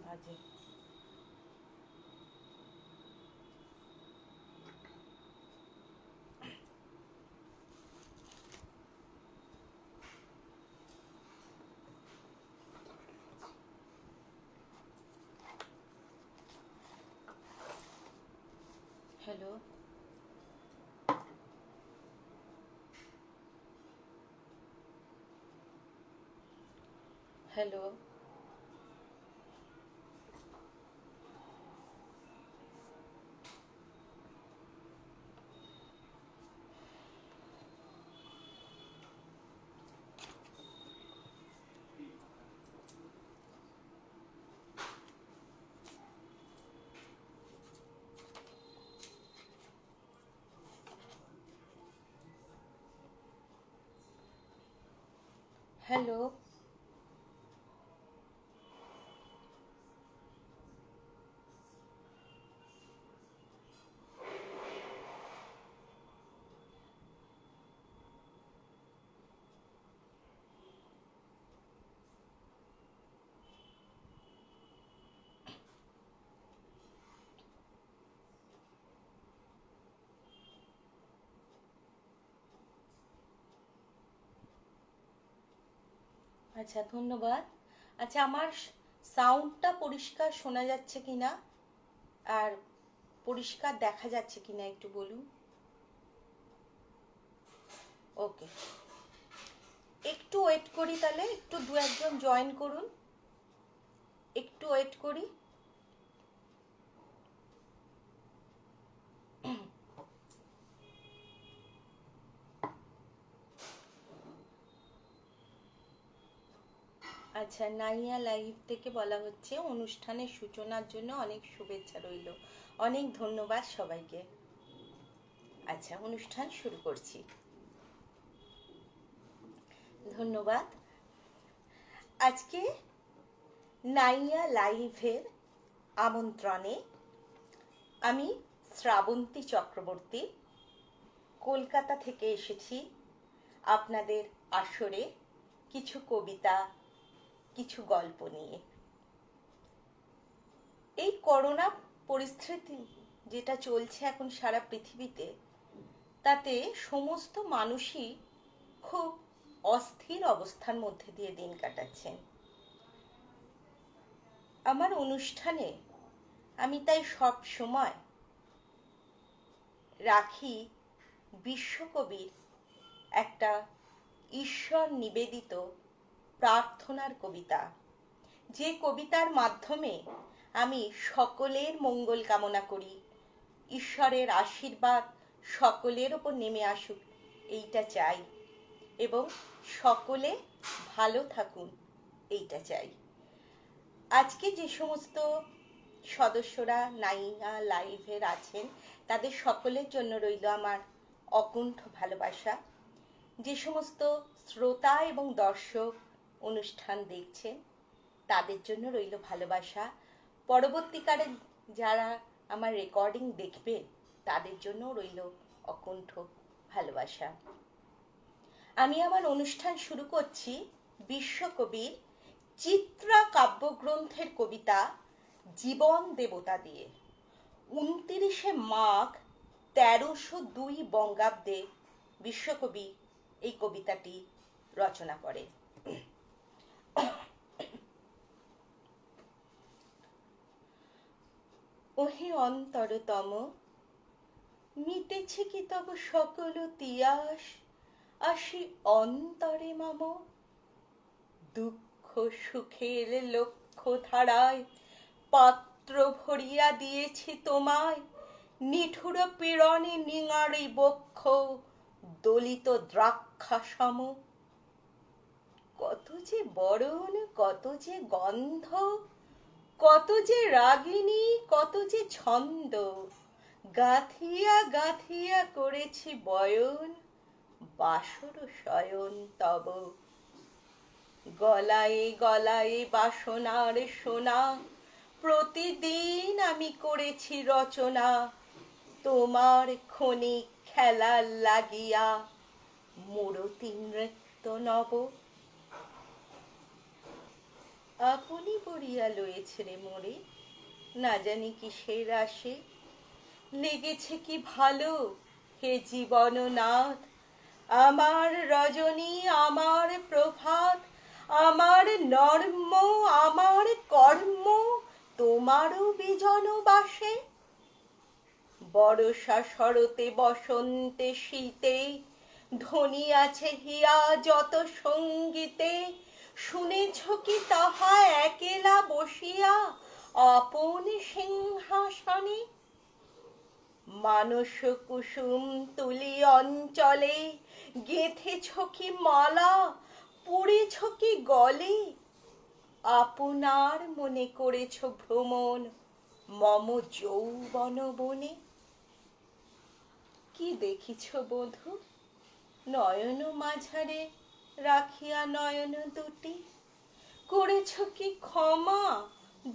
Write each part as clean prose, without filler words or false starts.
বাজে। Hello, hello, hello. আচ্ছা, ধন্যবাদ। আচ্ছা, আমার সাউন্ডটা পরিষ্কার শোনা যাচ্ছে কিনা আর পরিষ্কার দেখা যাচ্ছে কিনা একটু বলুন। ওকে, একটু ওয়েট করি, তাহলে একটু দু একজন জয়েন করুন, একটু ওয়েট করি। আচ্ছা, নাইয়া লাইভ থেকে বলা হচ্ছে অনুষ্ঠানের সূচনার জন্য অনেক শুভেচ্ছা রইল। অনেক ধন্যবাদ সবাইকে। আচ্ছা, অনুষ্ঠান শুরু করছি। ধন্যবাদ। আজকে নাইয়া লাইভের আমন্ত্রণে আমি শ্রাবন্তী চক্রবর্তী কলকাতা থেকে এসেছি আপনাদের আসরে কিছু কবিতা, কিছু গল্প নিয়ে। এই করোনা পরিস্থিতি যেটা চলছে এখন সারা পৃথিবীতে, তাতে সমস্ত মানুষই খুব অস্থির অবস্থার মধ্যে দিয়ে দিন কাটাচ্ছেন। আমার অনুষ্ঠানে আমি তাই সব সময় রাখি বিশ্বকবির একটা ঈশ্বর নিবেদিত প্রার্থনার কবিতা, যে কবিতার মাধ্যমে আমি সকলের মঙ্গল কামনা করি, ঈশ্বরের আশীর্বাদ সকলের ওপর নেমে আসুক এইটা চাই, এবং সকলে ভালো থাকুন এইটা চাই। আজকে যে সমস্ত সদস্যরা নাইয়া লাইভের আছেন তাদের সকলের জন্য রইল আমার অকুণ্ঠ ভালোবাসা। যে সমস্ত শ্রোতা এবং দর্শক অনুষ্ঠান দেখছেন তাদের জন্য রইল ভালোবাসা। পরবর্তীকালে যারা আমার রেকর্ডিং দেখবেন তাদের জন্য রইল অকুণ্ঠ ভালোবাসা। আমি আমার অনুষ্ঠান শুরু করছি বিশ্বকবির চিত্রা কাব্যগ্রন্থের কবিতা জীবন দেবতা দিয়ে। 29শে মাঘ 1302 বঙ্গাব্দে বিশ্বকবি এই কবিতাটি রচনা করে। ওহে অন্তরতম, মিটেছে কি তব সকল তিয়াস, আসি অন্তরে মম। দুঃখ সুখের লক্ষ্য ধারায় পাত্র ভরিয়া দিয়েছি তোমায়, নিঠুর পীড়নে নিঙারি বক্ষ দলিত দ্রাক্ষা সম। কত যে বরণ, কত যে গন্ধ, কত যে রাগিনী, কত যে ছন্দ, গাথিয়া গাথিয়া করেছি বয়ন, বাসর শয়ন তব। গলায় গলায় বাসনার সোনা, প্রতিদিন আমি করেছি রচনা, তোমার ক্ষণিক খেলার লাগিয়া মূরতি নৃত্য নব। আপনি বরিয়া লয়েছে রে মোরে, না জানি কিসের আসে। লেগেছে কি ভালো হে জীবননাথ, আমার রজনী, আমার প্রভাত, আমার নর্ম, আমার কর্ম তোমারও বিজন বাসে। বর্ষা শরতে বসন্তে শীতে ধ্বনি আছে হিয়া যত সঙ্গীতে, শুনেছ কি তাহা একেলা বসিয়া আপন সিংহাসনে? মানস কুসুম তুলি অঞ্চলে গেঁথেছ কি মালা, পুড়েছ কি গলে, আপনার মনে করেছ ভ্রমণ মম যৌবন বনে। কি দেখিছ বধূ নয়ন মাঝারে রাখিয়া নয়ন দুটি, করেছ কি ক্ষমা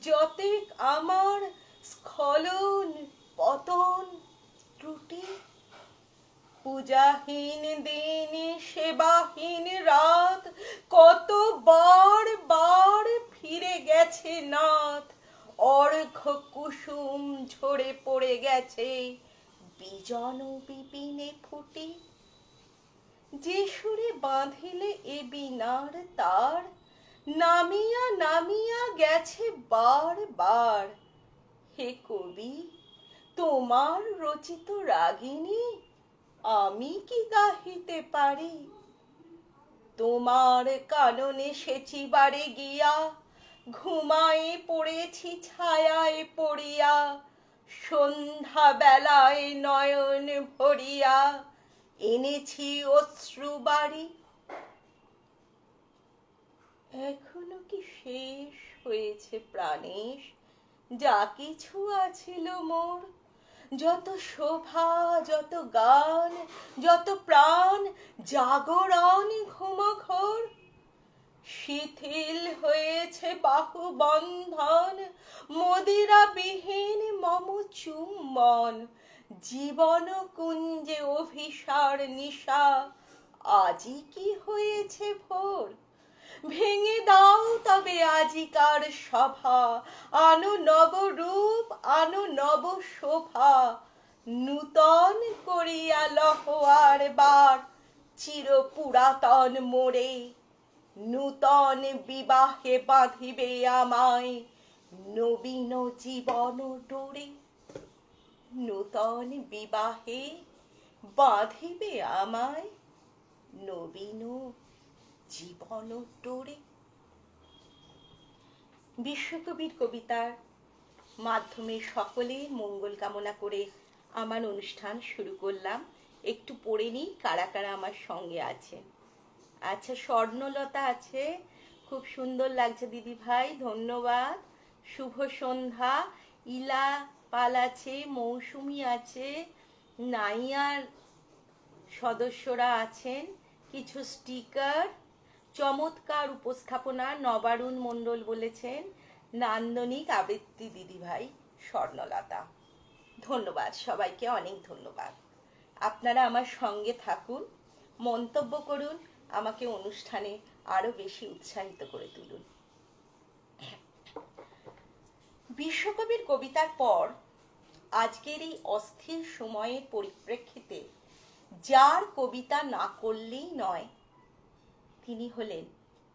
যতেক আমার স্খলন পতন ত্রুটি? পূজাহীন দিন সেবাহীন রাত কত বার বার ফিরে গেছে নাথ, অর্ঘ্য কুসুম ঝরে পড়ে গেছে বিজন বিপিনে ফুটি। যে সুরে বাঁধিলে এ বিনার তার, নামিয়া নামিয়া গেছে বার বার। হে কবি, তোমার রচিত রাগিনী আমি কি গাহিতে পারি? তোমার কাননে সেচিবারে গিয়া ঘুমায়ে পড়েছি ছায়ায় পড়িয়া, সন্ধ্যা বেলায় নয়ন ভরিয়া এনেছি অশ্রু বাড়ি। এখনো কি শেষ হয়েছে প্রাণেশ যা কিছু আছিল মোর? যত শোভা, যত গান, যত প্রাণ, জাগরণ ঘুমঘোর, শিথিল হয়েছে বাহু বন্ধন, মদিরা বিহীন মম চুম্বন, জীবন কুঞ্জে অভিসার নিশা আজি কি হয়েছে ভোর? ভেঙে দাও তবে আজিকার সভা, আনো নব রূপ, আনো নব শোভা, নূতন করিয়া লহ আর বার চির পুরাতন মোরে। নূতন বিবাহে বাঁধিবে আমায় নবীন জীবন ডোরে। নূতন বিবাহে বাঁধিবে আমায় নবীন জীবন ডোরে। বিশ্বকবির কবিতার মাধ্যমে সকলের মঙ্গল কামনা করে আমার অনুষ্ঠান শুরু করলাম। একটু পড়ে নিই কারা কারা আমার সঙ্গে আছেন। আচ্ছা, স্বর্ণলতা আছে, খুব সুন্দর লাগছে দিদি ভাই, ধন্যবাদ। শুভ সন্ধ্যা। ইলা পাল আছে, মৌসুমি আছে, নাইয়ার সদস্যরা আছেন, কিছু স্টিকার, চমৎকার উপস্থাপনা নবারুণ মণ্ডল বলেছেন, নান্দনিক আবৃত্তি দিদি ভাই স্বর্ণলতা। ধন্যবাদ সবাইকে, অনেক ধন্যবাদ। আপনারা আমার সঙ্গে থাকুন, মন্তব্য করুন, আমাকে অনুষ্ঠানে আরো বেশি উৎসাহিত করে তুলুন। বিশ্বকবির কবিতার পর আজকের এই অস্থির সময়ের পরিপ্রেক্ষিতে যার কবিতা না করলেই নয় তিনি হলেন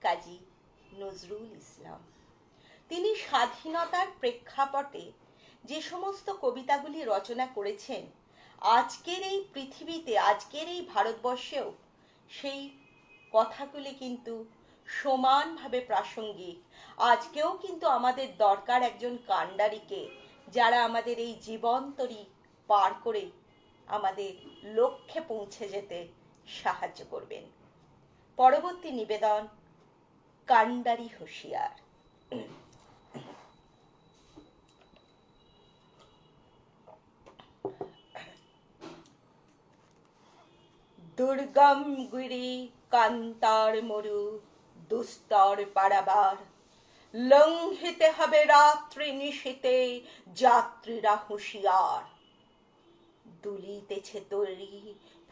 কাজী নজরুল ইসলাম। তিনি স্বাধীনতার প্রেক্ষাপটে যে সমস্ত কবিতাগুলি রচনা করেছেন, আজকের এই পৃথিবীতে, আজকের এই ভারতবর্ষেও সেই কথাগুলি কিন্তু সমানভাবে প্রাসঙ্গিক। আজকেও কিন্তু আমাদের দরকার একজন কান্ডারিকে, যারা আমাদের এই জীবনতরী পার করে আমাদের লক্ষ্যে পৌঁছে যেতে সাহায্য করবেন। পরবর্তী নিবেদন, কান্ডারি হুঁশিয়ার। দুর্গম গিরি কান্তার মরু দুস্তর পারাবার, লঙ্ঘিতে হবে রাত্রি নিশীতে যাত্রীরা হুঁশিয়ার। দুলিতেছে তরি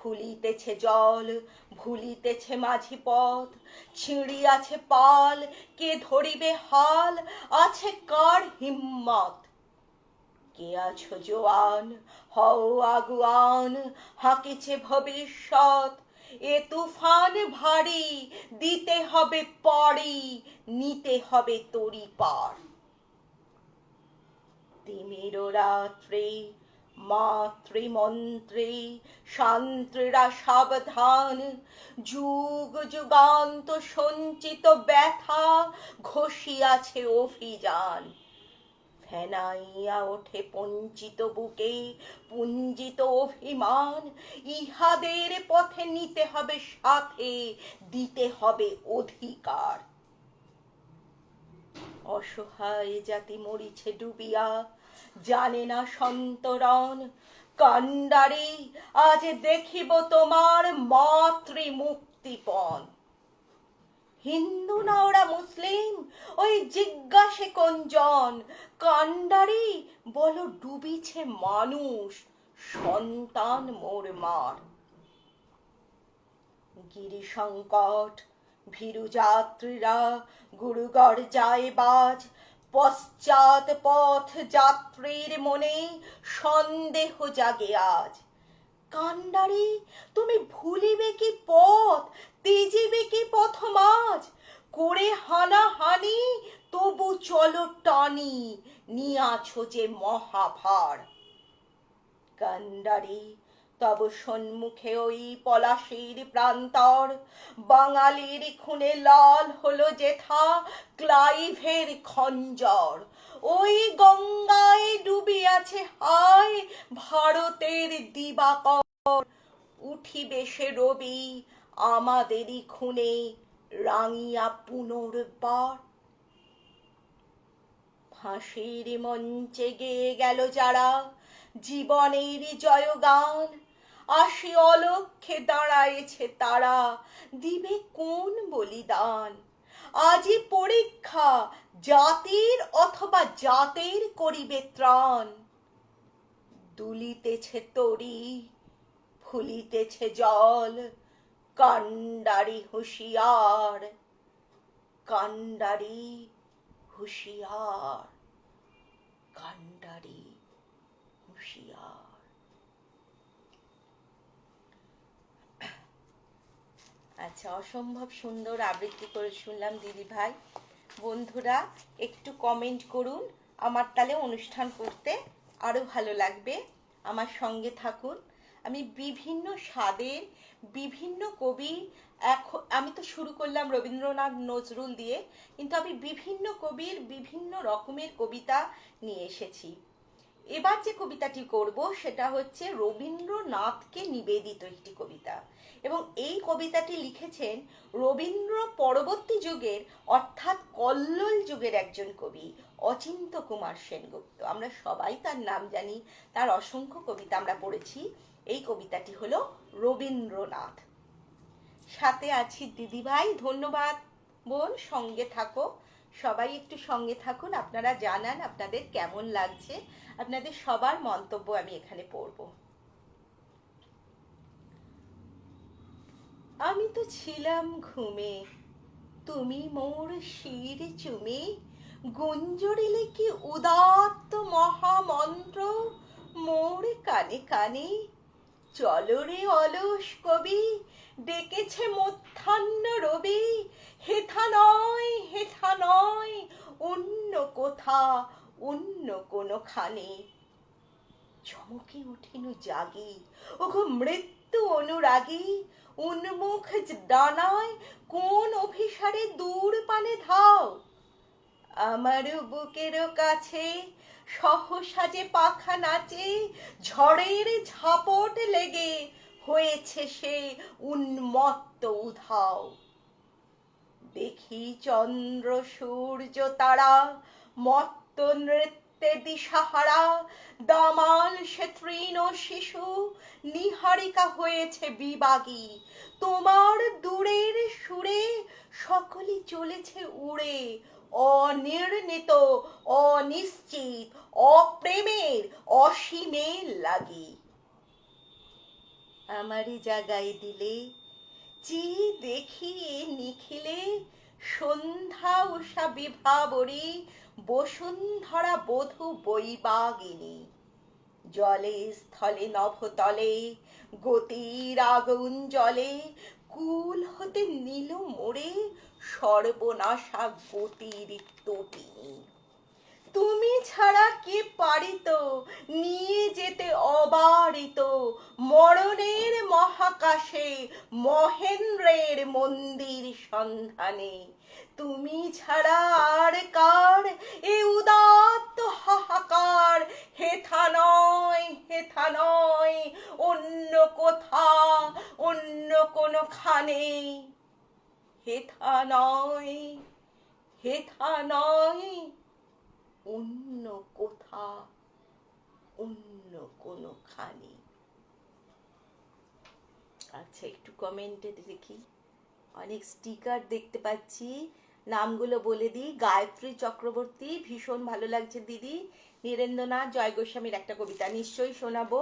ফুলিতেছে জল, ভুলিতেছে মাঝি পথ, ছিঁড়িয়াছে পাল, কে ধরিবে হাল, আছে কার হিম্মত? কে আছো জোয়ান, হও আগুয়ান, হাঁকিছে ভবিষ্যৎ, এ তুফান ভারী, দিতে হবে পারি, নিতে হবে তরি পার। তিমির রাত্রি মাতৃমন্ত্রী, শান্ত্রীরা সাবধান, যুগ যুগান্ত সঞ্চিত ব্যথা ঘষিয়াছে অভিযান। ফেনাইয়া ওঠে পঞ্চিত বুকে পুঞ্জিত অভিমান, ইহাদের পথে নিতে হবে সাথে, দিতে হবে অধিকার। অসহায় জাতি মরিছে ডুবিয়া, জানে না সন্তরণ, কান্ডারি আজ দেখিব তোমার মাতৃ মুক্তিপণ। হিন্দু না ওরা মুসলিম, ওই জিজ্ঞাসে কোনজন, কান্ডারি বলো ডুবিছে মানুষ, সন্তান মোর মার। গিরি সংকট ভীরু যাত্রীরা গুরুগড় যায় বাজ, পশ্চাৎ পথ যাত্রীর মনে সন্দেহ জাগে আজ। কান্ডারি তুমি ভুলিবে কি পথ, তেজিবে কি পথ মাঝ, করে হানাহানি তবু চলো টানি, নিয়াছো যে মহাভার। কান্ডারি তব সম্মুখে ওই পলাশীর প্রান্তর, বাঙালির খুনে লাল হলো যেথা ক্লাইভের খঞ্জর। ওই গঙ্গায় ডুবিয়াছে হায় ভারতের দিবাকর, উঠিবে সে রবি আমাদেরই খুনে রাঙিয়া পুনর্বার। ফাঁসির মঞ্চে গেয়ে গেল যারা জীবনের জয়গান, আসি অলক্ষ্যে দাঁড়ায়েছে তারা, দিবে কোন বলিদান। আজি পরীক্ষা জাতির অথবা জাতের করিবে ত্রাণ। দুলিতেছে তরি, ফুলিতেছে জল, কান্ডারি হুঁশিয়ার, কান্ডারি হুঁশিয়ার, কান্ডারি হুঁশিয়ার। আচ্ছা, অসম্ভব সুন্দর আবৃত্তি করে শুনলাম দিদি ভাই। বন্ধুরা একটু কমেন্ট করুন, আমার তাহলে অনুষ্ঠান করতে আরো ভালো লাগবে। আমার সঙ্গে থাকুন। আমি বিভিন্ন স্বাদের বিভিন্ন কবি, আমি তো শুরু করলাম রবীন্দ্রনাথ নজরুল দিয়ে, কিন্তু আমি বিভিন্ন কবির বিভিন্ন রকমের কবিতা নিয়ে এসেছি। এবার যে কবিতাটি করব সেটা হচ্ছে রবীন্দ্রনাথকে নিবেদিত একটি কবিতা, এবং এই কবিতাটি লিখেছেন রবীন্দ্র পরবর্তী যুগের অর্থাৎ কল্লোল যুগের একজন কবি অচিন্ত্য কুমার সেনগুপ্ত। আমরা সবাই তার নাম জানি, তার অসংখ্য কবিতা আমরা পড়েছি। এই কবিতাটি হলো রবীন্দ্রনাথ। সাথে আছি দিদিভাই। ধন্যবাদ বোন, সঙ্গে থাকো, সবাই একটু সঙ্গে থাকুন। আপনারা জানান আপনাদের কেমন লাগছে, আপনাদের সবার মন্তব্য আমি এখানে পড়ব। আমি তো ছিলাম ঘুমে, তুমি মোর শির চুমে, গুঞ্জরিলে কি উদাত্ত মহামন্ত্র মোর কানে কানে। চলো রে অলস কবি, ডেকেছে মধ্যাহ্ন রবি, হেথা নয় হেথা নয় অন্য কোথা অন্য কোনোখানে। চমকে উঠিনু জাগি, ওগো মৃত্যু অনুরাগী, উন্মুখ ডানায় কোন অভিসারে দূর পানে ধাও। আমার বুকেরও কাছে সহসা যে পাখা নাচে, ঝড়ের ঝাপট লেগে হয়েছে সে উন্মত্ত উধাও। দেখি চন্দ্র সূর্য তারা মত্ত নৃত্যে দিশাহারা, দামাল সে তৃণ শিশু নিহারিকা হয়েছে বিবাগী। তোমার দূরের সুরে সকলে চলেছে উড়ে, অনির্ণিত অনিশ্চিত অপ্রেমের অসীমের লাগি। আমারই জাগাই দিলে, যে দেখি নিখিলে সন্ধ্যা উষা বিভাবরী বসুন্ধরা বধূ বৈবাগিনী। জলে স্থলে নভতলে গতির আগুন জলে, কুল হতে নীল মোড়ে সর্বনাশা গতির তটিনী। তুমি ছাড়া কে পারিত নিয়ে যেতে অবারিত মরণের মহাকাশে মহেন্দ্রের মন্দির সন্ধানে? তুমি ছাড়া আর কার এ উদাত্ত হাহাকার? হেথা নয়, হেথা নয়, অন্য কোথা, অন্য কোনখানে। হেথা নয়, হেথা নয়, অন্য কোথা, অন্য কোনখানে। আচ্ছা, একটু কমেন্টে দেখি, অনেক স্টিকার দেখতে পাচ্ছি। নামগুলো বলে দিই। গায়ত্রী চক্রবর্তী, ভীষণ ভালো লাগছে দিদি। নীরেন্দ্রনাথ জয় গোস্বামীর একটা কবিতা নিশ্চয়ই শোনাবো।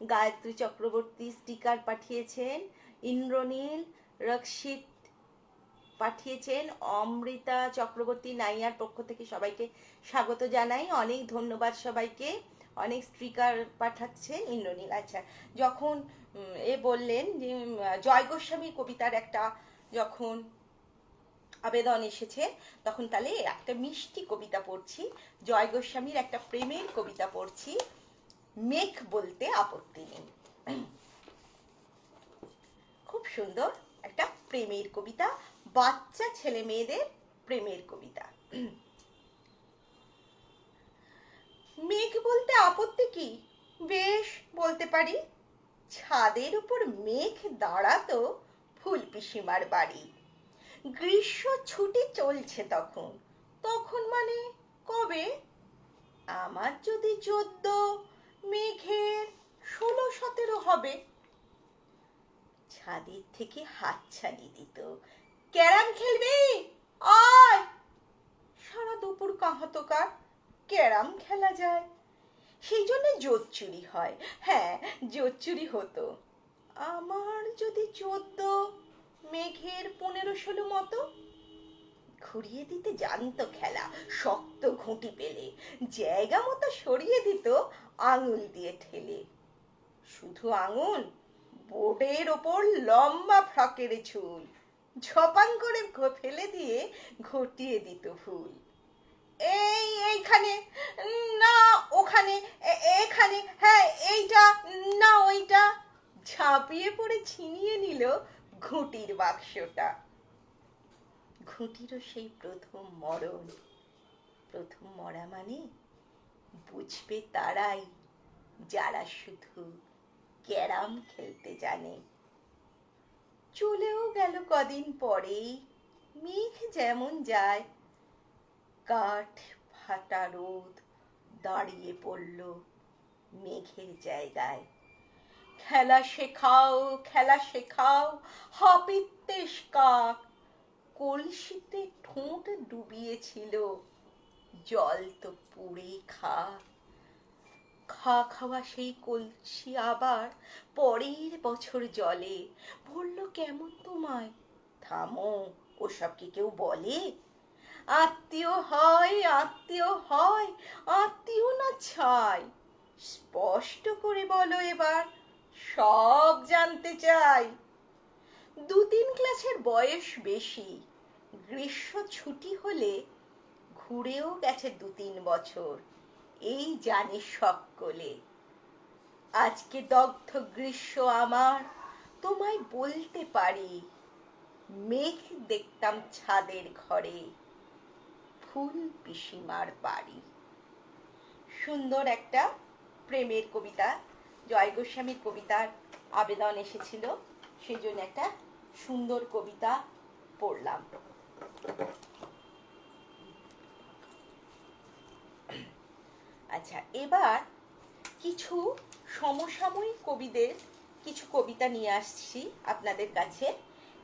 গায়ত্রী চক্রবর্তী স্টিকার পাঠিয়েছেন। ইন্দ্রনীল রক্ষিত পাঠিয়েছেন। অমৃতা চক্রবর্তী নাইয়ার পক্ষ থেকে সবাইকে স্বাগত জানাই। অনেক ধন্যবাদ সবাইকে। অনেক স্টিকার পাঠাচ্ছেন ইন্দ্রনীল। আচ্ছা, যখন এ বললেন যে জয় গোস্বামী কবিতার একটা যখন আবেদন এসেছে, তখন তাহলে একটা মিষ্টি কবিতা পড়ছি। জয় গোস্বামীর একটা প্রেমের কবিতা পড়ছি, মেঘ বলতে আপত্তি নেই। খুব সুন্দর একটা প্রেমের কবিতা, বাচ্চা ছেলে মেয়েদের প্রেমের কবিতা। মেঘ বলতে আপত্তি কি? বেশ বলতে পারি। ছাদের উপর মেঘ দাঁড়াতো ফুল পিসিমার বাড়ি। গ্রীষ্ম ছুটি চলছে তখন, তখন মানে কবে? আমার যদি 14, মেঘের 16-17 হবে। ছাদের থেকে হাতছানি দিত, ক্যারাম খেলবে আয়। সারা দুপুর কাহাতকার ক্যারাম খেলা যায়, সেই জন্য জোত চুরি হয়। হ্যাঁ, জোত চুরি হতো। আমার যদি 14, মেঘের 15-16 মতো। ঘুরিয়ে দিতে জানতো খেলা, শক্ত ঘুঁটি পেলে জায়গা মতো সরিয়ে দিত আঙুল দিয়ে ঠেলে। শুধু আঙুল, বোর্ডের ওপর লম্বা ফ্রকের চুল ঝপাং করে ফেলে দিয়ে ঘটিয়ে দিত ভুল। এইখানে না ওখানে, এখানে, হ্যাঁ এইটা না ওইটা। ঝাঁপিয়ে পড়ে ছিনিয়ে নিল ঘুঁটির বাক্সটা। ঘুঁটিরও সেই প্রথম মরণ। প্রথম মরা মানে বুঝবে তারাই যারা শুধু ক্যারাম খেলতে জানে। চলেও গেল কদিন পরেই মেঘ যেমন যায়। কাঠ ফাটা রোদ দাঁড়িয়ে পড়ল মেঘের জায়গায়। খেলা শেখাও, খেলা শেখাও, হাপিত্যেশ কাক। কলসিতে ঠোঁট ডুবিয়েছিল, জল তো পুড়ে খা। খা খাওয়া সেই কলসি আবার পরের বছর জলে বলল কেমন তোমায়? থামো, ওসব কি কেউ বলে? আত্মীয় হয়, আত্মীয় হয়, আত্মীয় না ছাই। স্পষ্ট করে বলো এবার, সব জানতে চাই। 2-3 ক্লাসের বয়স বেশি, গ্রীষ্ম ছুটি হলে ঘুরেও গেছে 2-3 বছর, এই জানে সকলে। আজকে দগ্ধ গ্রীষ্ম আমার, তোমায় বলতে পারি মেঘ দেখতাম ছাদের ঘরে, ফুল পিসিমার বাড়ি। সুন্দর একটা প্রেমের কবিতা, জয় গোস্বামীর কবিতার আবেদন এসেছিল, সেই জন্য একটা সুন্দর কবিতা পড়লাম। আচ্ছা, এবার কিছু সমসাময়িক কবিদের কিছু কবিতা নিয়ে আসছি আপনাদের কাছে।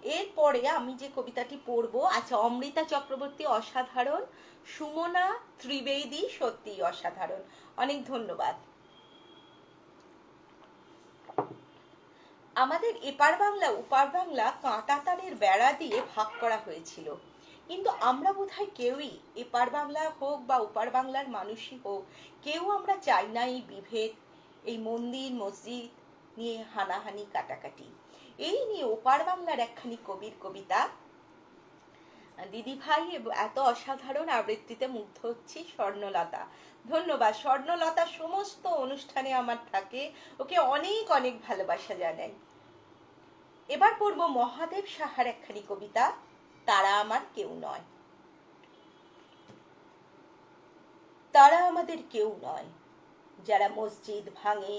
এরপরে আমি যে কবিতাটি পড়বো, আচ্ছা, অমৃতা চক্রবর্তী অসাধারণ, সুমনা ত্রিবেদী সত্যিই অসাধারণ, অনেক ধন্যবাদ। আমাদের এপার বাংলা ওপার বাংলা কাঁটাতারের বেড়া দিয়ে ভাগ করা হয়েছিল, কিন্তু আমরা বোধহয় কেউই, এপার বাংলা হোক বা ওপার বাংলার মানুষই হোক, কেউ আমরা চাই না এই বিভেদ, এই মন্দির মসজিদ নিয়ে হানাহানি কাটাকাটি। এই নিয়ে ওপার বাংলার একখানি কবির কবিতা, দিদি ভাই এত অসাধারণ আবৃত্তিতে মুগ্ধ হচ্ছি, স্বর্ণলতা। ধন্যবাদ স্বর্ণলতা, সমস্ত অনুষ্ঠানে আমার থাকে, ওকে অনেক অনেক ভালোবাসা জানাই। এবার পড়ব মহাদেব সাহার একখানি কবিতা, তারা আমার কেউ নয়। তারা আমাদের কেউ নয়, যারা মসজিদ ভাঙে,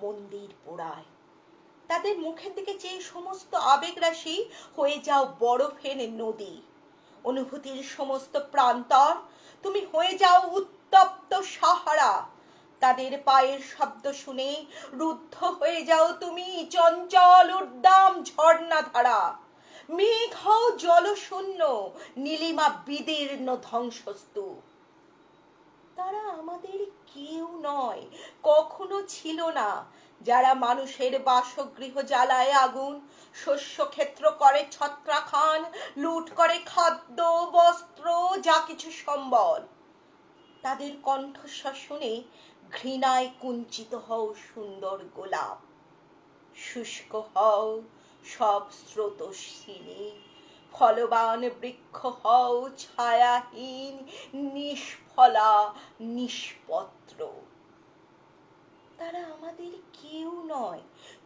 মন্দির পোড়ায়। তাদের মুখের দিকে চেয়ে সমস্ত আবেগরাশি হয়ে যাও বরফের নদী। অনুভূতির সমস্ত প্রান্তর তুমি হয়ে যাও উত্তপ্ত সাহারা। তাদের পায়ের শব্দ শুনে রুদ্ধ হয়ে যাও তুমি চঞ্চল উদ্দাম ঝর্ণা ধারা। মেঘ হও জলশূন্য, নীলিমা বিদীর্ণ ধ্বংসস্তূপ। তারা আমাদের কেউ নয়, কখনো ছিল না, যারা মানুষের বাসগৃহ জ্বালায় আগুন, শস্যক্ষেত্র করে ছত্রাখান, লুট করে খাদ্য বস্ত্র যা কিছু সম্বল। তাদের কণ্ঠস্বর শুনে ঘৃণায় কুঞ্চিত হও সুন্দর গোলাপ। শুষ্ক হও সব স্রোতস্বিনী, ফলবান বৃক্ষ হও ছায়াহীন, নিষ্ফলা নিষ্পত্র। তারা আমাদের কেউ নয়,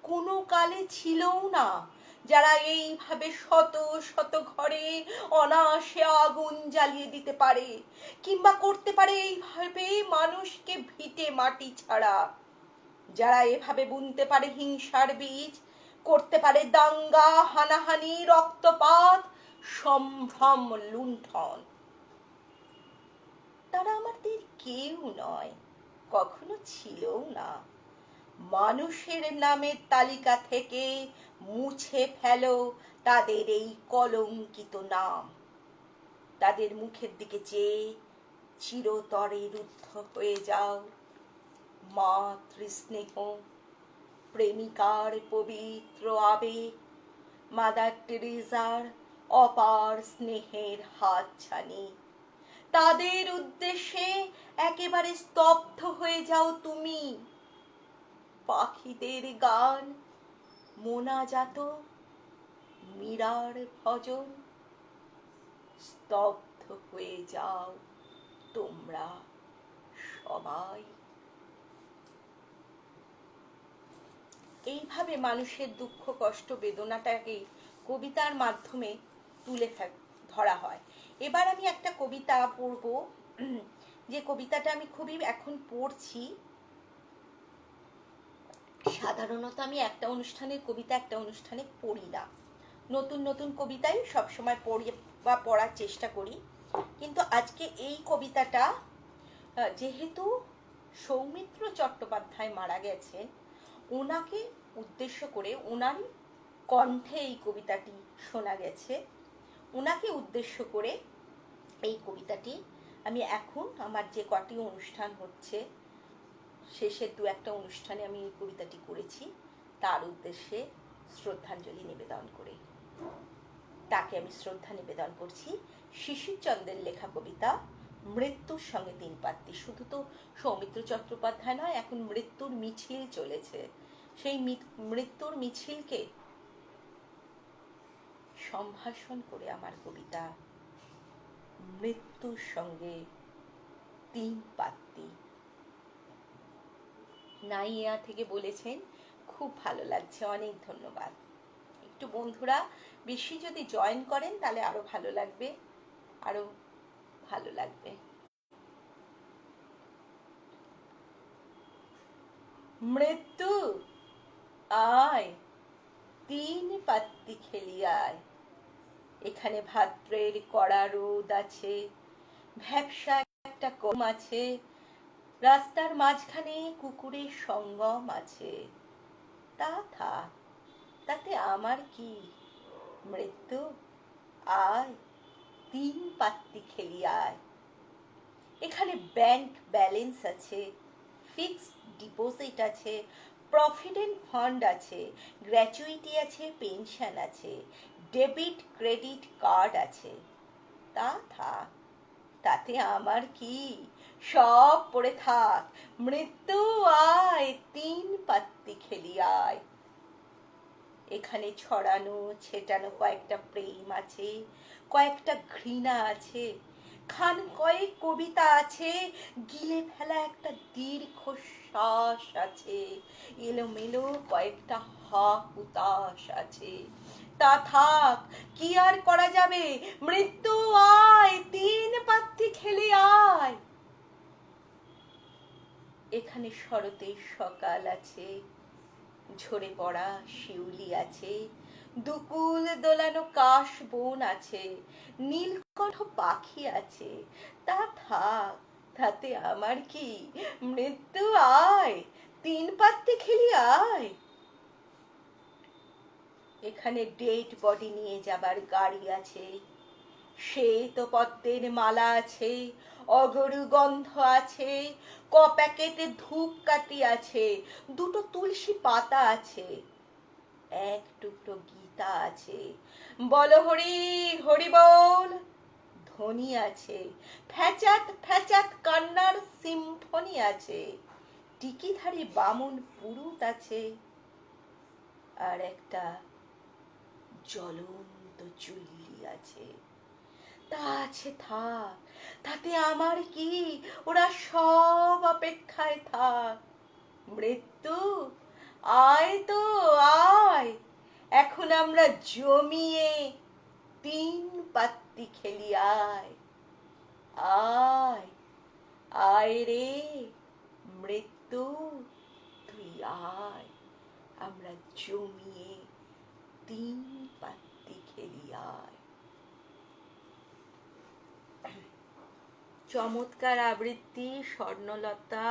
কোনো কালে ছিলও না, যারা এইভাবে শত শত ঘরে অনায়াসে আগুন জ্বালিয়ে দিতে পারে, কিংবা করতে পারে এইভাবে মানুষকে ভিটে মাটি ছাড়া। যারা এভাবে বুনতে পারে হিংসার বীজ, করতে পারে দাঙ্গা হানাহানি রক্তপাত সম্ভ্রম লুণ্ঠন। তারা আমাদের কেউ নয়, কখনো ছিলও না। মানুষের নামের তালিকা থেকে মুছে ফেলো তাদের এই কলঙ্কিত নাম। তাদের মুখের দিকে চেয়ে চিরতরে রুদ্ধ হয়ে যাও। মাতৃস্নেহ, প্রেমিকার পবিত্র আবেগ, মাদার টেরেসার অপার স্নেহের হাতছানি। তাদের উদ্দেশ্যে একেবারে স্তব্ধ হয়ে যাও তুমি। পাখিদের গান, মোনাজাত, মীরার ভজন, স্তব্ধ হয়ে যাও তোমরা সবাই। এইভাবে মানুষের দুঃখ কষ্ট বেদনাটাকে কবিতার মাধ্যমে তুলে ধরা হয়। এবার আমি একটা কবিতা পড়ব, যে কবিতাটা আমি খুবই এখন পড়ছি। সাধারণত আমি একটা অনুষ্ঠানের কবিতা একটা অনুষ্ঠানে পড়ি না, নতুন নতুন কবিতাই সবসময় পড়ি বা পড়ার চেষ্টা করি। কিন্তু আজকে এই কবিতাটা, যেহেতু সৌমিত্র চট্টোপাধ্যায় মারা গেছেন, ওনাকে উদ্দেশ্য করে, ওনারই কণ্ঠে এই কবিতাটি শোনা গেছে, ওনাকে উদ্দেশ্য করে এই কবিতাটি আমি এখন আমার যে কটি অনুষ্ঠান হচ্ছে শেষের দু একটা অনুষ্ঠানে আমি এই কবিতাটি করেছি, তার উদ্দেশ্যে শ্রদ্ধাঞ্জলি নিবেদন করে তাকে আমি শ্রদ্ধা নিবেদন করছি। শিশিরচন্দ্রের লেখা কবিতা মৃত্যুর সঙ্গে তিন পাত্তি। শুধু তো সৌমিত্র চট্টোপাধ্যায় নয়, এখন মৃত্যুর মিছিল চলেছে, সেই মৃত্যুর মিছিলকে সম্ভাষণ করে আমার কবিতা মৃত্যুর সঙ্গে তিন পাত্তি। নাইয়া থেকে বলেছেন, খুব ভালো লাগছে, অনেক ধন্যবাদ। একটু বন্ধুরা বেশি যদি জয়েন করেন তাহলে আরো ভালো লাগবে, আরো ভালো লাগবে। মৃত্যু আয়, তিন পাত্তি খেলি আয়। এখানে ভাদ্রের কড়া রোদ আছে, ভ্যাপসা একটা কম আছে, রাস্তার মাঝখানে কুকুরের সঙ্গম আছে। তা থাক, তাতে আমার কি। মৃত্যু আয়, তিন পাত্তি খেলি আয়। এখানে ব্যাংক ব্যালেন্স আছে, ফিক্সড ডিপোজিট আছে, প্রভিডেন্ট ফান্ড আছে, গ্র্যাচুইটি আছে, পেনশন আছে, ডেবিট ক্রেডিট কার্ড আছে। তা থাক, তাতে আমার কি, সব পড়ে থাক, মৃত্যু আয়, তিন পাত্তি খেলি আয়। এখানে ছড়ানো ছেটানো কয়েকটা প্রেম আছে, কয়েকটা ঘৃণা আছে, খান কয়েক কবিতা আছে, গিলে ফেলা একটা দীর্ঘশ্বাস আছে, এলোমেলো কয়েকটা হা হুতাশ আছে। তা থাক, কি আর করা যাবে, মৃত্যু আয়, তিন পাত্তি খেলে আয়। এখানে শরতের সকাল আছে, ঝরে পড়া শিউলি আছে, দুকুল দোলানো কাশ বন আছে, নীলকণ্ঠ পাখি আছে। তা থাক, তাতে আমার কি, মৃত্যু আয়, তিন পাত্তি খেলি আয়। এখানে ডেড বডি নিয়ে যাবার গাড়ি আছে, শ্বেত পদ্মের মালা আছে, অগরু গন্ধ আছে, ক প্যাকেটে ধূপকাঠি আছে, দুটো তুলসী পাতা আছে, এক টুকরো গীতা আছে, বল হরি হরি বল ধ্বনি আছে, ফ্যাচাত ফ্যাচাত কান্নার সিম্ফনি আছে, টিকিধারী বামুন পুরুত আছে, আর একটা জ্বলন্ত চুল্লি আছে। তা আছে থাক, তাতে আমার কি, ওরা সব অপেক্ষায় থাক। মৃত্যু আয় তো আয়, এখন আমরা জমিয়ে তিন পাত্তি খেলি আয়। আয় আয় রে মৃত্যু, তুই আয়, আমরা জমিয়ে তিন পাত্তি খেলি আয়। চমৎকার আবৃত্তি, স্বর্ণলতা,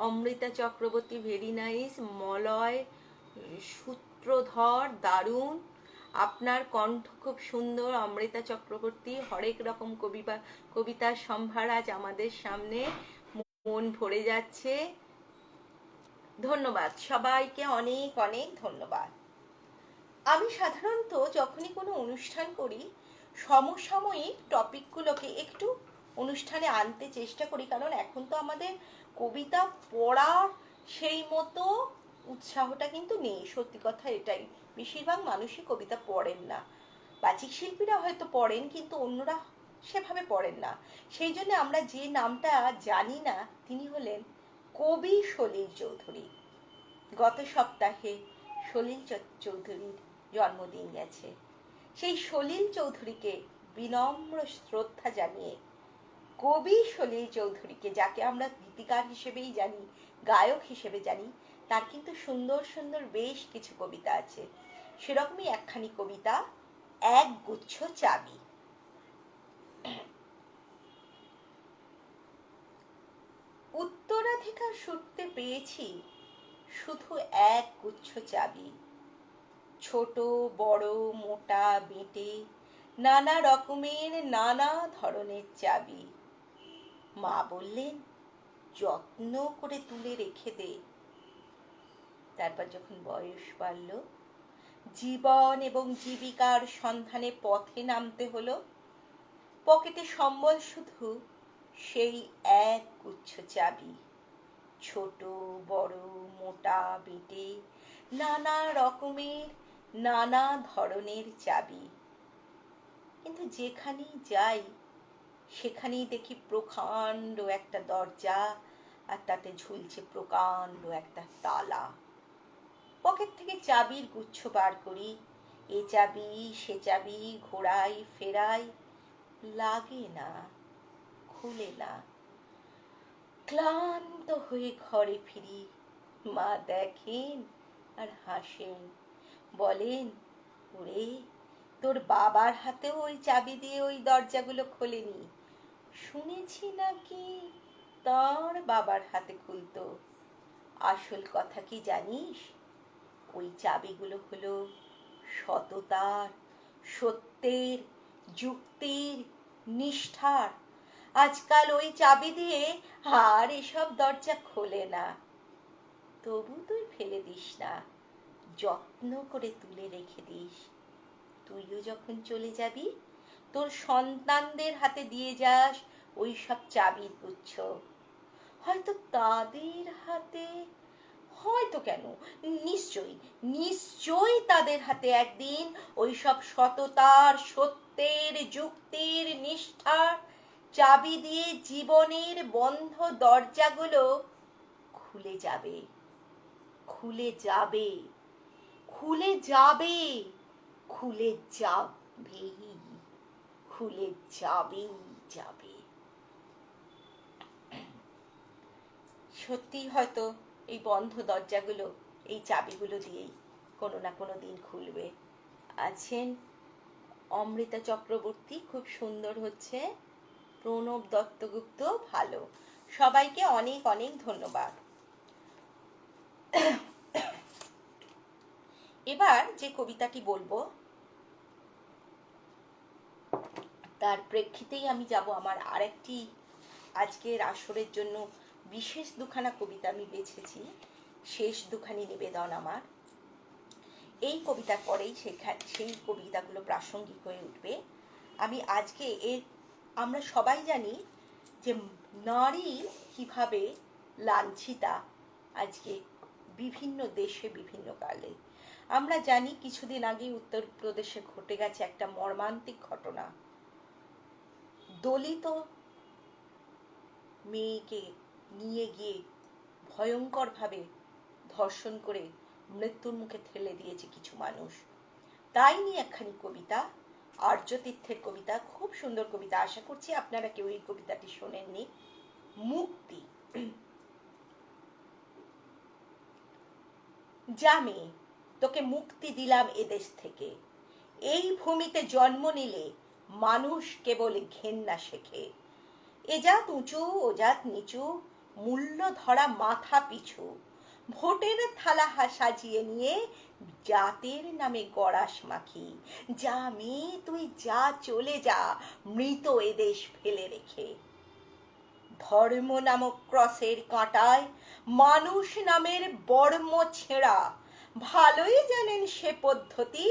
অমৃতা চক্রবর্তী ভেরি নাইস, মলয়, সূত্রধর দারুণ, আপনার কণ্ঠ খুব সুন্দর অমৃতা চক্রবর্তী, হরেক রকম কবিতার সম্ভার আজ আমাদের সামনে, মন ভরে যাচ্ছে। ধন্যবাদ সবাইকে, অনেক অনেক ধন্যবাদ। আমি সাধারণত যখনই কোনো অনুষ্ঠান করি সমসাময়িক টপিকগুলোকে একটু অনুষ্ঠানে আনতে চেষ্টা করি, কারণ এখন তো আমাদের কবিতা পড়ার সেই মতো উৎসাহটা কিন্তু নেই, সত্যি কথা এটাই। বেশিরভাগ মানুষই কবিতা পড়েন না, বাচিক শিল্পীরা হয়তো পড়েন কিন্তু অন্যরা সেভাবে পড়েন না। সেই জন্য আমরা যে নামটা জানি না তিনি হলেন কবি সলিল চৌধুরী। গত সপ্তাহে সলিল চৌধুরীর জন্মদিন গেছে। সেই সলিল চৌধুরীকে বিনম্র শ্রদ্ধা জানিয়ে, কবি সলিল চৌধুরীকে, যাকে আমরা গীতিকার হিসেবেই জানি, গায়ক হিসেবে জানি, তার কিন্তু সুন্দর সুন্দর বেশ কিছু কবিতা আছে। সেরকমই একখানি কবিতা, এক গুচ্ছ চাবি। উত্তরাধিকার সূত্রে পেয়েছি শুধু এক গুচ্ছ চাবি, ছোট বড় মোটা বেঁটে নানা রকমের নানা ধরনের চাবি। মা বললেন যত্ন করে তুলে রেখে দে। তারপর যখন বয়স বাড়ল, জীবন এবং জীবিকার সন্ধানে পথে নামতে হলো, পকেটে সম্বল শুধু সেই এক গুচ্ছ চাবি, ছোট বড় মোটা বেঁটে নানা রকমের নানা ধরনের চাবি। কিন্তু যেখানেই যাই সেখানেই দেখি প্রকাণ্ড একটা দরজা, আর তাতে ঝুলছে প্রকাণ্ড একটা তালা। পকেট থেকে চাবির গুচ্ছ বার করি, এ চাবি সে চাবি ঘোরাই ফেরাই, লাগে না, খুলে না। ক্লান্ত হয়ে ঘরে ফিরি, মা দেখেন আর হাসেন, বলেন ওরে তোর বাবার হাতেও ওই চাবি দিয়ে ওই দরজাগুলো খোলেনি, শুনেছি নাকি তার বাবার হাতে খুলতো। আসল কথা কি জানিস, ওই চাবিগুলো হলো সততার, সত্যের, যুক্তির, নিষ্ঠার। আজকাল ওই চাবি দিয়ে আর এসব দরজা খোলে না। তবু তুই ফেলে দিস না, যত্ন করে তুলে রেখে দিস। তুইও যখন চলে যাবি তোর সন্তানদের হাতে দিয়ে যাস ওই সব চাবির গুচ্ছ। হয়তো তাদের হাতে, হয়তো কেন, নিশ্চয়ই নিশ্চয়ই তাদের হাতে একদিন ওই সব সততার, সত্যের, যুক্তির, নিষ্ঠার চাবি দিয়ে জীবনের বন্ধ দরজাগুলো খুলে যাবে, খুলে যাবে, খুলে যাবে, খুলে যাবেই, খুলে যাবেই যাবে। সত্যি হয়তো এই বন্ধ দরজাগুলো এই চাবিগুলো দিয়েই কোনো না কোনো দিন খুলবে। আছেন অমৃতা চক্রবর্তী, খুব সুন্দর হচ্ছে। প্রণব দত্তগুপ্ত, ভালো। সবাইকে অনেক অনেক ধন্যবাদ। এবার যে কবিতাটি বলবো তার প্রেক্ষিতেই আমি যাব আমার আরেকটি আজকের আসরের জন্য বিশেষ দুখানা কবিতা আমি বেছেছি। শেষ দুখানি নিবেদন আমার। এই কবিতার পরেই সেই কবিতাগুলো প্রাসঙ্গিক হয়ে উঠবে। আমি আজকে আমরা সবাই জানি যে নারী কিভাবে লাঞ্ছিতা আজকে বিভিন্ন দেশে বিভিন্ন কালে। আমরা জানি কিছুদিন আগে উত্তরপ্রদেশে ঘটে গেছে একটা মর্মান্তিক ঘটনা। দলিত মেয়েকে নিয়ে গিয়ে ভয়ঙ্করভাবে ধর্ষণ করে মৃত্যুর মুখে ঠেলে দিয়েছে কিছু মানুষ। তাই নিয়ে একখানি কবিতা, আর্যতীর্থের কবিতা, খুব সুন্দর কবিতা। আশা করছি আপনারা কেউ এই কবিতাটি শোনেননি। মুক্তি। যা মেয়ে, তোকে মুক্তি দিলাম এদেশ থেকে। এই ভূমিতে জন্ম নিলে মানুষ কেবল ঘেন্না শেখে। এ জাত উঁচু ও জাত নিচু, মূল্য ধরা মাথা পিছু। ভোটের থালা সাজিয়ে নিয়ে জাতের নামে গড়াস মাখি। যা মেয়ে তুই যা, চলে যা মৃত এদেশ ফেলে রেখে। ধর্ম নামক ক্রসের কাঁটায় মানুষ নামের বর্ম ছেঁড়া। ভালোই জানেন সে পদ্ধতি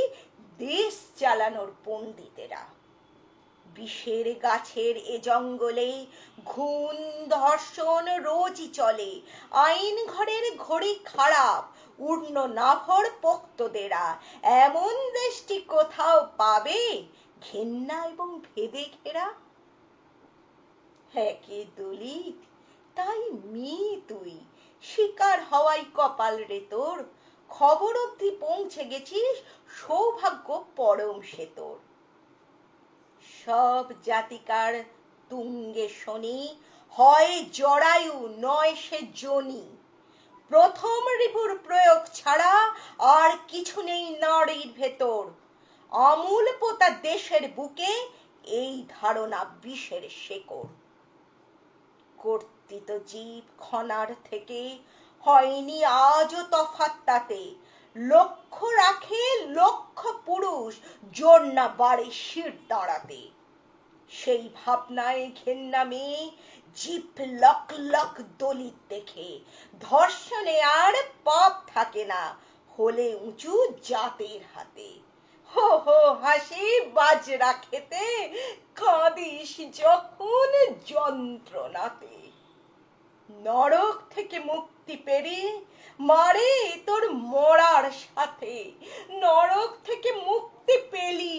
দেশ চালানোর পণ্ডিতেরা। বিষের গাছের এ জঙ্গলে খুন ধর্ষণ রোজই চলে। আইন ঘরের ঘড়ি খারাপ, উড়ন নাভর পোক্তদেরা। এমন দেশটি কোথাও পাবে ঘেন্না এবং ভেদে ঘেরা। একে দলিত তাই মেয়ে তুই, শিকার হওয়াই কপাল রে তোর। খবর অবধি পৌঁছে গেছিস, সৌভাগ্য পরম সে তোর। সব জাতিকার তুঙ্গে শনি, হয় জরায়ু নয় সে জনি। প্রথম রিপুর প্রয়োগ ছাড়া আর কিছু নেই নারীর ভেতর। আমূল পোতা দেশের বুকে এই ধারণা বিষের শেকড়। কর্তৃত জীব খনার থেকে হয়নি আজও তফাৎ তাতে। লক্ষ্য রাখে লক্ষ পুরুষ, জোর না বাড়ে শির দাঁড়াতে। সেই ভাবনায় ঘেন্না মেয়ে জিভ লক লক দলিত দেখে। ধর্ষণে আর পাপ থাকে না, হলে উঁচু জাতের হাতে। হো হো হাসি বাজরা খেতে, কাঁদিস যখন যন্ত্রণাতে। নরক থেকে মুক্তি পেরি মারে তোর মরার সাথে। নরক থেকে মুক্তি পেলি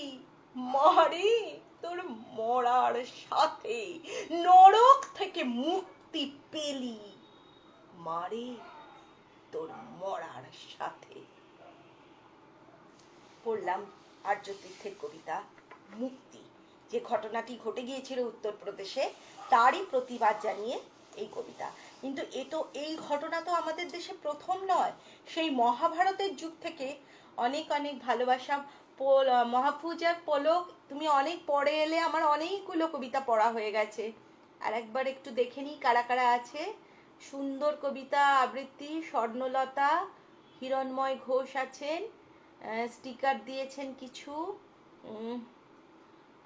মারে তোর মরার সাথে। নরক থেকে মুক্তি পেলি মারে তোর মরার সাথে। পড়লাম আর্যতীর্থের কবিতা মুক্তি। যে ঘটনাটি ঘটে গিয়েছিল উত্তরপ্রদেশে তারই প্রতিবাদ জানিয়ে এই কবিতা। কিন্তু এই ঘটনা তো আমাদের দেশে প্রথম নয়। সেই মহাভারতের যুগ থেকে অনেক অনেক ভালোবাসা। মহাপূজার পলক, তুমি অনেক পরে এলে, আমার অনেকগুলো কবিতা পড়া হয়ে গেছে। আর একবার একটু দেখে নিই কারা কারা আছে। সুন্দর কবিতা আবৃত্তি স্বর্ণলতা, হিরণময় ঘোষ আছেন, স্টিকার দিয়েছেন কিছু,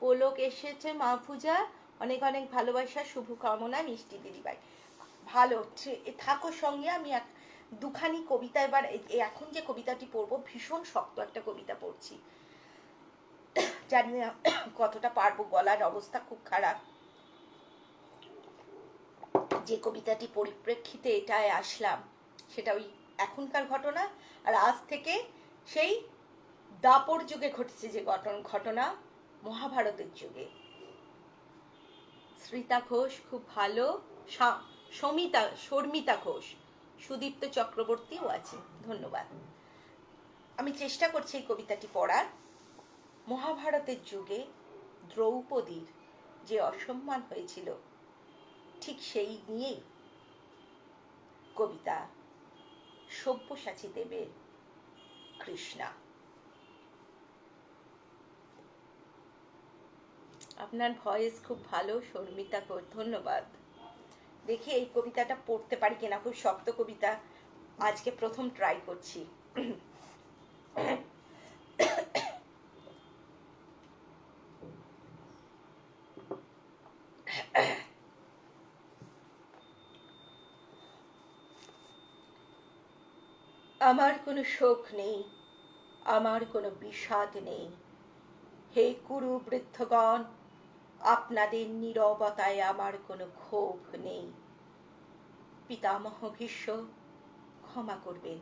পলক এসেছে, মাহফুজা, অনেক অনেক ভালোবাসা, শুভকামনা, মিষ্টি দিদিভাই। ভালো থাকো সঙ্গে। আমি দুখানি কবিতা এবার এখন যে কবিতাটি পড়বো ভীষণ শক্ত একটা কবিতা পড়ছি, জানি না কতটা পারবো, গলার অবস্থা খুব খারাপ। যে কবিতাটি পরিপ্রেক্ষিতে এটায় আসলাম সেটা ওই এখনকার ঘটনা, আর আজ থেকে সেই দাপর যুগে ঘটেছে যে ঘটনা, মহাভারতের যুগে। শ্রিতা ঘোষ খুব ভালো, শর্মিতা ঘোষ, সুদীপ্ত চক্রবর্তীও আছে, ধন্যবাদ। আমি চেষ্টা করছি এই কবিতাটি পড়ার। মহাভারতের যুগে দ্রৌপদীর যে অসম্মান হয়েছিল ঠিক সেই নিয়েই কবিতা সব্যসাচী দেবের কৃষ্ণা। আপনার ভয়েস খুব ভালো শর্মিতা ঘোষ, ধন্যবাদ। দেখি এই কবিতাটা পড়তে পারি কিনা, খুব শক্ত কবিতা, আজকে প্রথম ট্রাই করছি। আমার কোনো শোক নেই, আমার কোনো বিষাদ নেই, হে কুরু বৃদ্ধগণ, আপনাদের নীরবতায় আমার কোনো ক্ষোভ নেই। পিতামহ ভীষ্ম, ক্ষমা করবেন,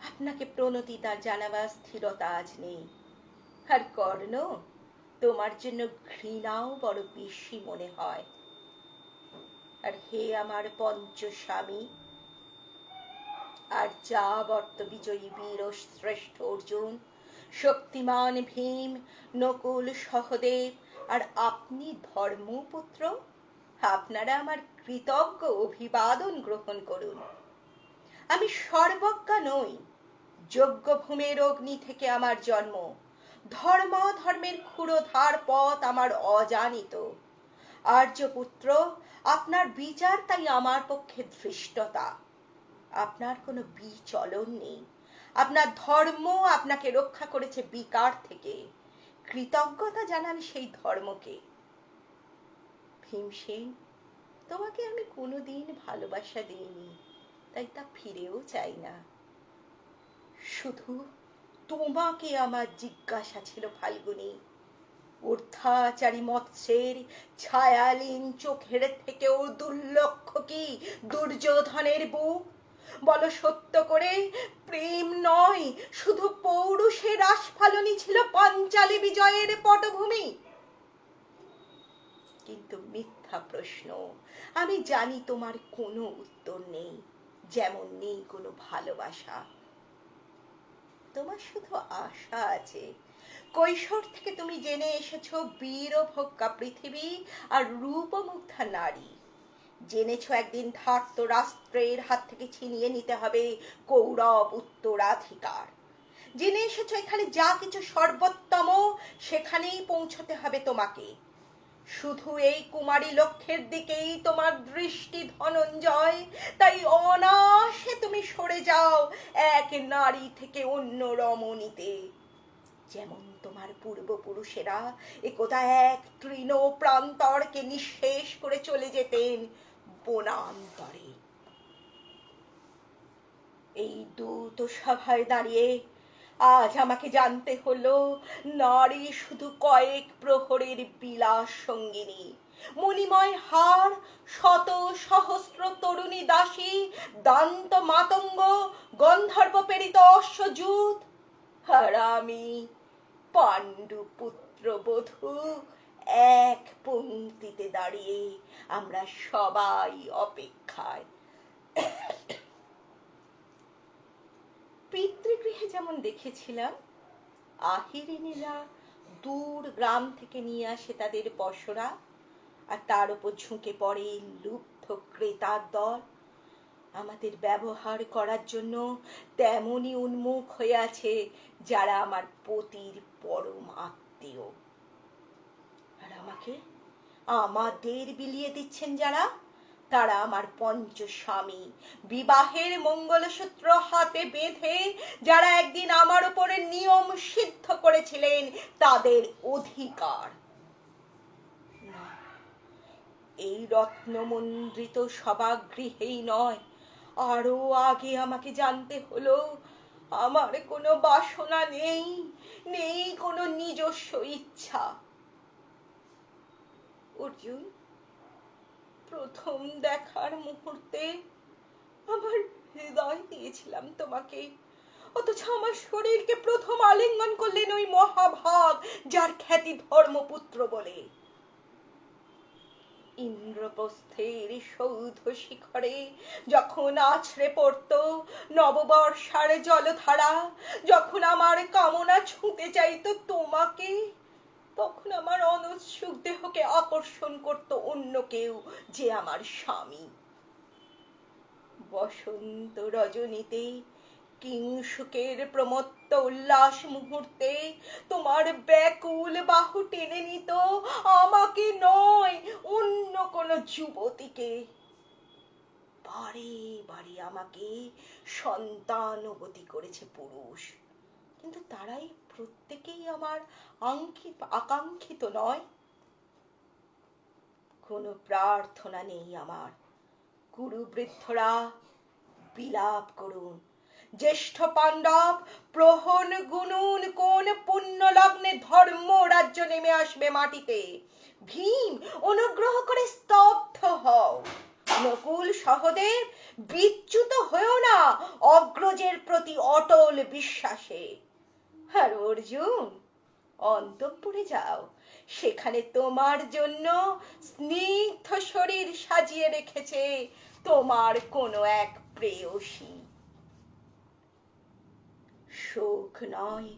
আপনাকে প্রণতি তার জানাবার স্থিরতা আজ নেই। আর কর্ণ, তোমার জন্য ঘৃণাও বড় বেশি মনে হয়। আর হে আমার পঞ্চস্বামী, আর যাবর্ত বিজয়ী বীর শ্রেষ্ঠ অর্জুন, শক্তিমান ভীম, নকুল সহদেব, আর আপনি ধর্মপুত্র, আপনারা আমার কৃতজ্ঞ অভিবাদন গ্রহণ করুন। আমি সর্বজ্ঞা নই, যজ্ঞভূমের অগ্নি থেকে আমার জন্ম, ধর্মের ক্ষুরধার পথ আমার অজানিত। আর্যপুত্র, আপনার বিচার তাই আমার পক্ষে ধৃষ্টতা। আপনার কোনো বিচলন নেই, আপনার ধর্ম আপনাকে রক্ষা করেছে বিকার থেকে, কৃতজ্ঞতা জানান সেই ধর্মকে। ভীমসেন, তোমাকে আমি কোনোদিন ভালোবাসা দিইনি, তাই তা ফিরেও চাই না। শুধু তোমাকে আমার জিজ্ঞাসা ছিল ফাল্গুনী, ঊর্ধ্বাচারী মৎস্যের ছায়ালীন চোখের থেকেও দুর্লক্ষ কি দুর্যোধনের বুক? বলো সত্য করে, প্রেম নয় শুধু পৌরুষের আস্ফালনই ছিল পাঞ্চালী বিজয়ের পটভূমি? কিন্তু মিথ্যা প্রশ্ন, আমি জানি তোমার কোনো উত্তর নেই, যেমন নেই কোনো ভালোবাসা। তোমার শুধু আশা আছে। কৈশোর থেকে তুমি জেনে এসেছো বীরভোগ্যা পৃথিবী আর রূপমুগ্ধা নারী। জেনেছো একদিন ধার্ত রাষ্ট্রের হাত থেকে ছিনিয়ে নিতে হবে কৌরব উত্তরাধিকার। জেনে এসেছো এখানে যা কিছু সর্বোত্তম সেখানেই পৌঁছতে হবে তোমাকে। শুধু এই কুমারী লক্ষ্যের দিকেই তোমার দৃষ্টি ধনঞ্জয়, তাই অনায়াসে তুমি সরে যাও এক নারী থেকে অন্য রমণীতে। যেমন তোমার পূর্বপুরুষেরা একদা এক তৃণ প্রান্তরকে নিঃশেষ করে চলে যেতেন বনান্তরে। এই দূত সভায় দাঁড়িয়ে আজ আমাকে জানতে হলো নারী শুধু কয়েক প্রহরের বিলাস সঙ্গিনী, মণিময় হার, শত সহস্র তরুণী দাসী, দান্ত মাতঙ্গ, গন্ধর্ব প্রেরিত অশ্বযুত, আর আমি পাণ্ডু পুত্র বধূ, এক পংক্তিতে দাঁড়িয়ে আমরা সবাই অপেক্ষায়। পিতৃগৃহে যেমন দেখেছিলাম আহিরিনীরা দূর গ্রাম থেকে নিয়ে আসে তাদের পসরা, আর তার উপর ঝুঁকে পড়ে লুব্ধ ক্রেতার দল, আমাদের ব্যবহার করার জন্য তেমনই উন্মুখ হয়ে আছে যারা আমার পতির পরম আত্মীয়। আর আমাদের বিলিয়ে দিচ্ছেন যারা, তারা আমার পঞ্চস্বামী, বিবাহের মঙ্গলসূত্র হাতে বেঁধে যারা একদিন আমার উপরে নিয়ম সিদ্ধ করেছিলেন তাদের অধিকার। এই রত্নমণ্ডিত সভাগৃহেই নয়, আরো আগে আমাকে জানতে হলো আমার কোনো বাসনা নেই, নেই কোনো নিজস্ব ইচ্ছা। অর্জুন, প্রথম দেখার মুহূর্তে আমার হৃদয় দিয়েছিলাম তোমাকে, অথচ আমার শরীরকে প্রথম আলিঙ্গন করলেন ওই মহাভাগ, যার খ্যাতি ধর্মপুত্র বলে। ইন্দ্রপ্রস্থের সৌধ শিখরে যখন আছড়ে পড়ত নববর্ষার জলধারা, যখন আমার কামনা ছুঁতে চাইতো তোমাকে, তখন আমার অনুৎসুক দেহকে আকর্ষণ করত অন্য কেউ, যে আমার স্বামী। বসন্ত রজনীতে কিংসুকের প্রমত্ত উল্লাস মুহূর্তে তোমার ব্যাকুল বাহু টেনে নিত আমাকে নয়, অন্য কোন যুবতীকে। বারে বারে আমাকে সন্তানবতী করেছে পুরুষ, কিন্তু তারাই প্রত্যেকেই আমার আকাঙ্ক্ষিত নয়। কোনো প্রার্থনা নেই আমার। গুরুবৃদ্ধরা বিলাপ করুন, জ্যেষ্ঠ পাণ্ডব প্রহন গুনুন, কোন পুণ্য লগ্নে ধর্ম রাজ্য নেমে আসবে মাটিতে। ভীম, অনুগ্রহ করে স্তব্ধ হও। নকুল সহদেব, বিচ্যুত হয়েও না অগ্রজের প্রতি অটল বিশ্বাসে। আর অর্জুন, অন্তঃপুরে যাও, সেখানে তোমার জন্য স্নিগ্ধ শরীর সাজিয়ে রেখেছে তোমার কোনো এক প্রেয়সী। শোক নয়,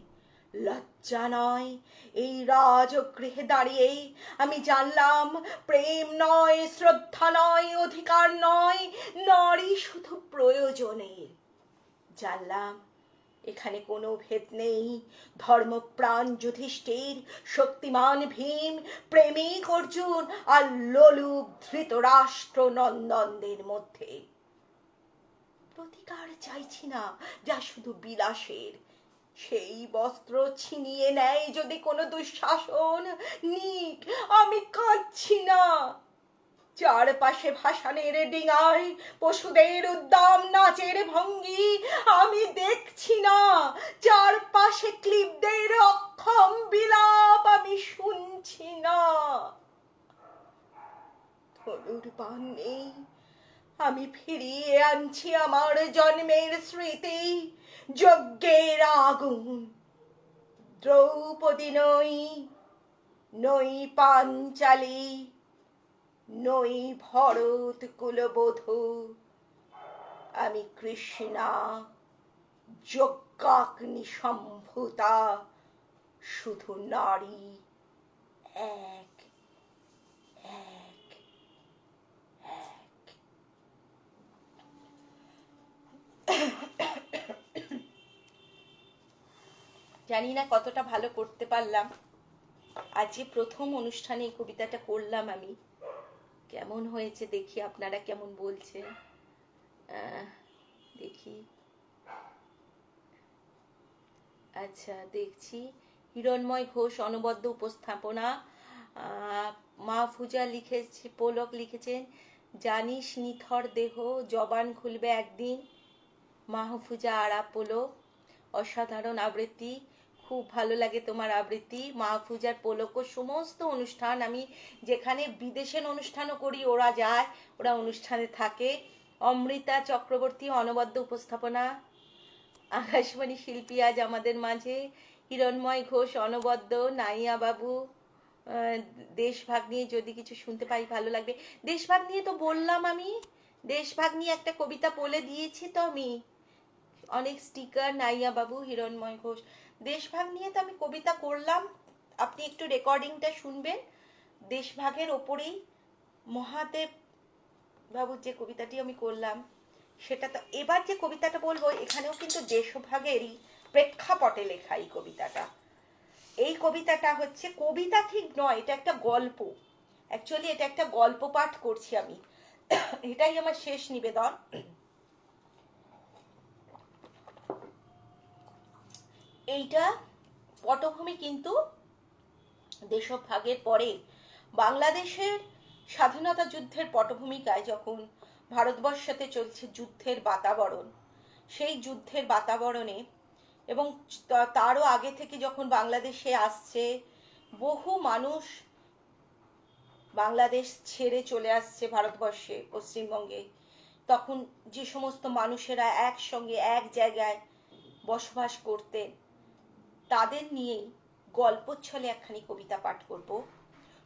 লজ্জা নয়, এই রাজগৃহে দাঁড়িয়েই আমি জানলাম প্রেম নয়, শ্রদ্ধা নয়, অধিকার নয়, নারী শুধু প্রয়োজনের। জানলাম এখানে কোনো ভেদ নেই ধর্মপ্রাণ যুধিষ্ঠির, শক্তিমান ভীম, প্রেমিক অর্জুন আর লোলুপ ধৃতরাষ্ট্র নন্দনদের মধ্যে। প্রতিকার চাইছি না যা শুধু বিলাসের। সেই বস্ত্র ছিনিয়ে নেয় যদি কোনো দুঃশাসন, নিক, আমি কাঁদছি না। চারপাশে ভাসানের ডিঙায় পশুদের উদ্দাম নাচের ভঙ্গি আমি দেখছি না, চারপাশে ক্লিবদের অক্ষম বিলাপ আমি শুনছি না। ধনুর বাণ নেই, আমি ফিরিয়ে আনছি আমার জন্মের স্মৃতি, যজ্ঞের আগুন। দ্রৌপদী নই, নই পাঞ্চালী, নই ভরত কুলবধূ, আমি কৃষ্ণা, যজ্ঞাগ্নি সম্ভূতা, শুধু নারী, এক এক এক। জানি না কতটা ভালো করতে পারলাম। আজ যে প্রথম অনুষ্ঠানে এই কবিতাটা করলাম আমি, কেমন হয়েছে দেখি, আপনারা কেমন বলছেন দেখি। আচ্ছা, দেখছি হিরণময় ঘোষ অনবদ্য উপস্থাপনা। মাহফুজা লিখেছে, পোলক লিখেছেন জানিস নিথর দেহ জবান খুলবে একদিন। মাহফুজা আরা পোলক, অসাধারণ আবৃত্তি, খুব ভালো লাগে তোমার আবৃত্তি। মাহফুজার পোলক সমস্ত অনুষ্ঠান, আমি যেখানে বিদেশের অনুষ্ঠানও করি ওরা যায়, ওরা অনুষ্ঠানে থাকে। অমৃতা চক্রবর্তী অনবদ্য উপস্থাপনা। আকাশবাণী শিল্পী আজ আমাদের মাঝে। হিরণময় ঘোষ অনবদ্য। নাইয়া বাবু, দেশভাগ নিয়ে যদি কিছু শুনতে পাই ভালো লাগবে। দেশভাগ নিয়ে তো বললাম আমি, দেশভাগ নিয়ে একটা কবিতা বলে দিয়েছি তো আমি, অনেক স্টিকার। নাইয়া বাবু, হিরণময় ঘোষ, দেশভাগ নিয়ে তো আমি কবিতা করলাম, আপনি একটু রেকর্ডিংটা শুনবেন। দেশভাগের ওপরেই মহাদেব বাবুর যে কবিতাটি আমি করলাম সেটা তো। এবার যে কবিতাটা বলবো এখানেও কিন্তু দেশভাগেরই প্রেক্ষাপটে লেখা এই কবিতাটা। এই কবিতাটা হচ্ছে কবিতা ঠিক নয়, এটা একটা গল্প। অ্যাকচুয়ালি এটা একটা গল্প পাঠ করছি আমি, এটাই আমার শেষ নিবেদন। এইটা পটভূমি কিন্তু দেশভাগের পরে বাংলাদেশের স্বাধীনতা যুদ্ধের পটভূমিকায় যখন ভারতবর্ষতে চলছে যুদ্ধের বাতাবরণ, সেই যুদ্ধের বাতাবরণে এবং তারও আগে থেকে যখন বাংলাদেশে আসছে, বহু মানুষ বাংলাদেশ ছেড়ে চলে আসছে ভারতবর্ষে, পশ্চিমবঙ্গে, তখন যে সমস্ত মানুষেরা একসঙ্গে এক জায়গায় বসবাস করতেন, তাদের নিয়েই গল্পচ্ছলে একখানি কবিতা পাঠ করব,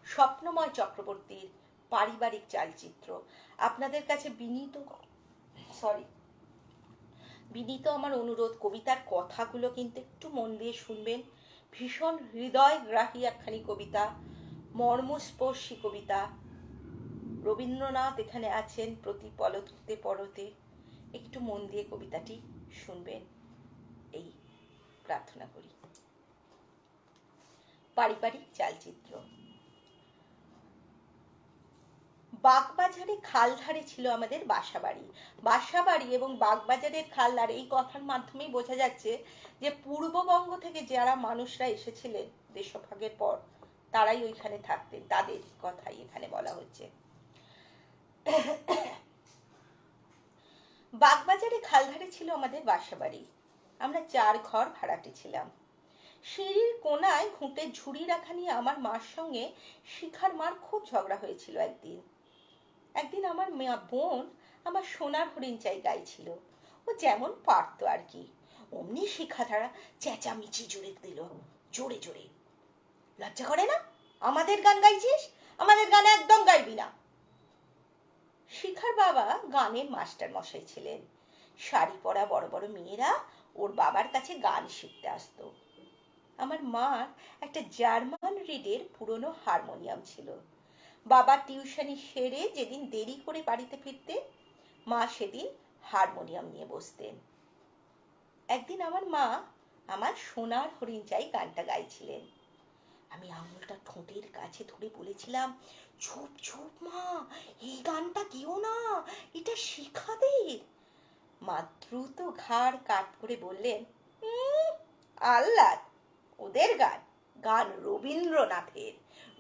স্বপ্নময় চক্রবর্তীর পারিবারিক চালচিত্র। আপনাদের কাছে বিনীত আমার অনুরোধ, কবিতার কথাগুলো কিন্তু একটু মন দিয়ে শুনবেন। ভীষণ হৃদয়গ্রাহী একখানি কবিতা, মর্মস্পর্শী কবিতা। রবীন্দ্রনাথ এখানে আছেন প্রতি পলতে পরতে, একটু মন দিয়ে কবিতাটি শুনবেন এই প্রার্থনা করি। পারিবারিক চালচিত্র। বাগবাজারে খালধারে ছিল আমাদের বাসাবাড়ি। বাসাবাড়ি এবং বাগবাজারের খালধার, এই কথার মাধ্যমেই বোঝা যাচ্ছে যে পূর্ববঙ্গ থেকে যারা মানুষরা এসেছিলেন দেশভাগের পর, তারাই ওইখানে থাকতেন, তাদের কথাই এখানে বলা হচ্ছে। বাগবাজারে খালধারে ছিল আমাদের বাসাবাড়ি। আমরা 4 ঘর ভাড়াটে ছিলাম। সিঁড়ির কোনায় ঘুঁটে ঝুড়ি রাখা নিয়ে আমার মার সঙ্গে শিখার মার খুব ঝগড়া হয়েছিল। একদিন আমার বোন আমার সোনার হরিণ চাই গাইছিল। ও যেমন পারতো আর কি। অমনি শিখা ধারা চেঁচামেচি জোরে দিল, জোরে জোরে। লজ্জা করে না? আমাদের গান গাইছিস, আমাদের গান একদম গাইবি না। শিখার বাবা গানের মাস্টার মশাই ছিলেন। শাড়ি পরা বড় বড় মেয়েরা ওর বাবার কাছে গান শিখতে আসতো। আমার মার একটা জার্মান রিডের পুরনো হারমোনিয়াম ছিল। বাবা টিউশনি সেরে যেদিন দেরি করে বাড়িতে ফিরতেন, মা সেদিন হারমোনিয়াম নিয়ে বসতেন। একদিন আমার মা আমার সোনার হরিণ চাই গানটা গাইছিলেন। আমি আঙুলটা ঠোঁটের কাছে ধরে বলেছিলাম, চুপ চুপ মা, এই গানটা গেও না, এটা শিখাদের। মা দ্রুত ঘাড় কাট করে বললেন, আল্লাহ, ওদের গান, গান রবীন্দ্রনাথের,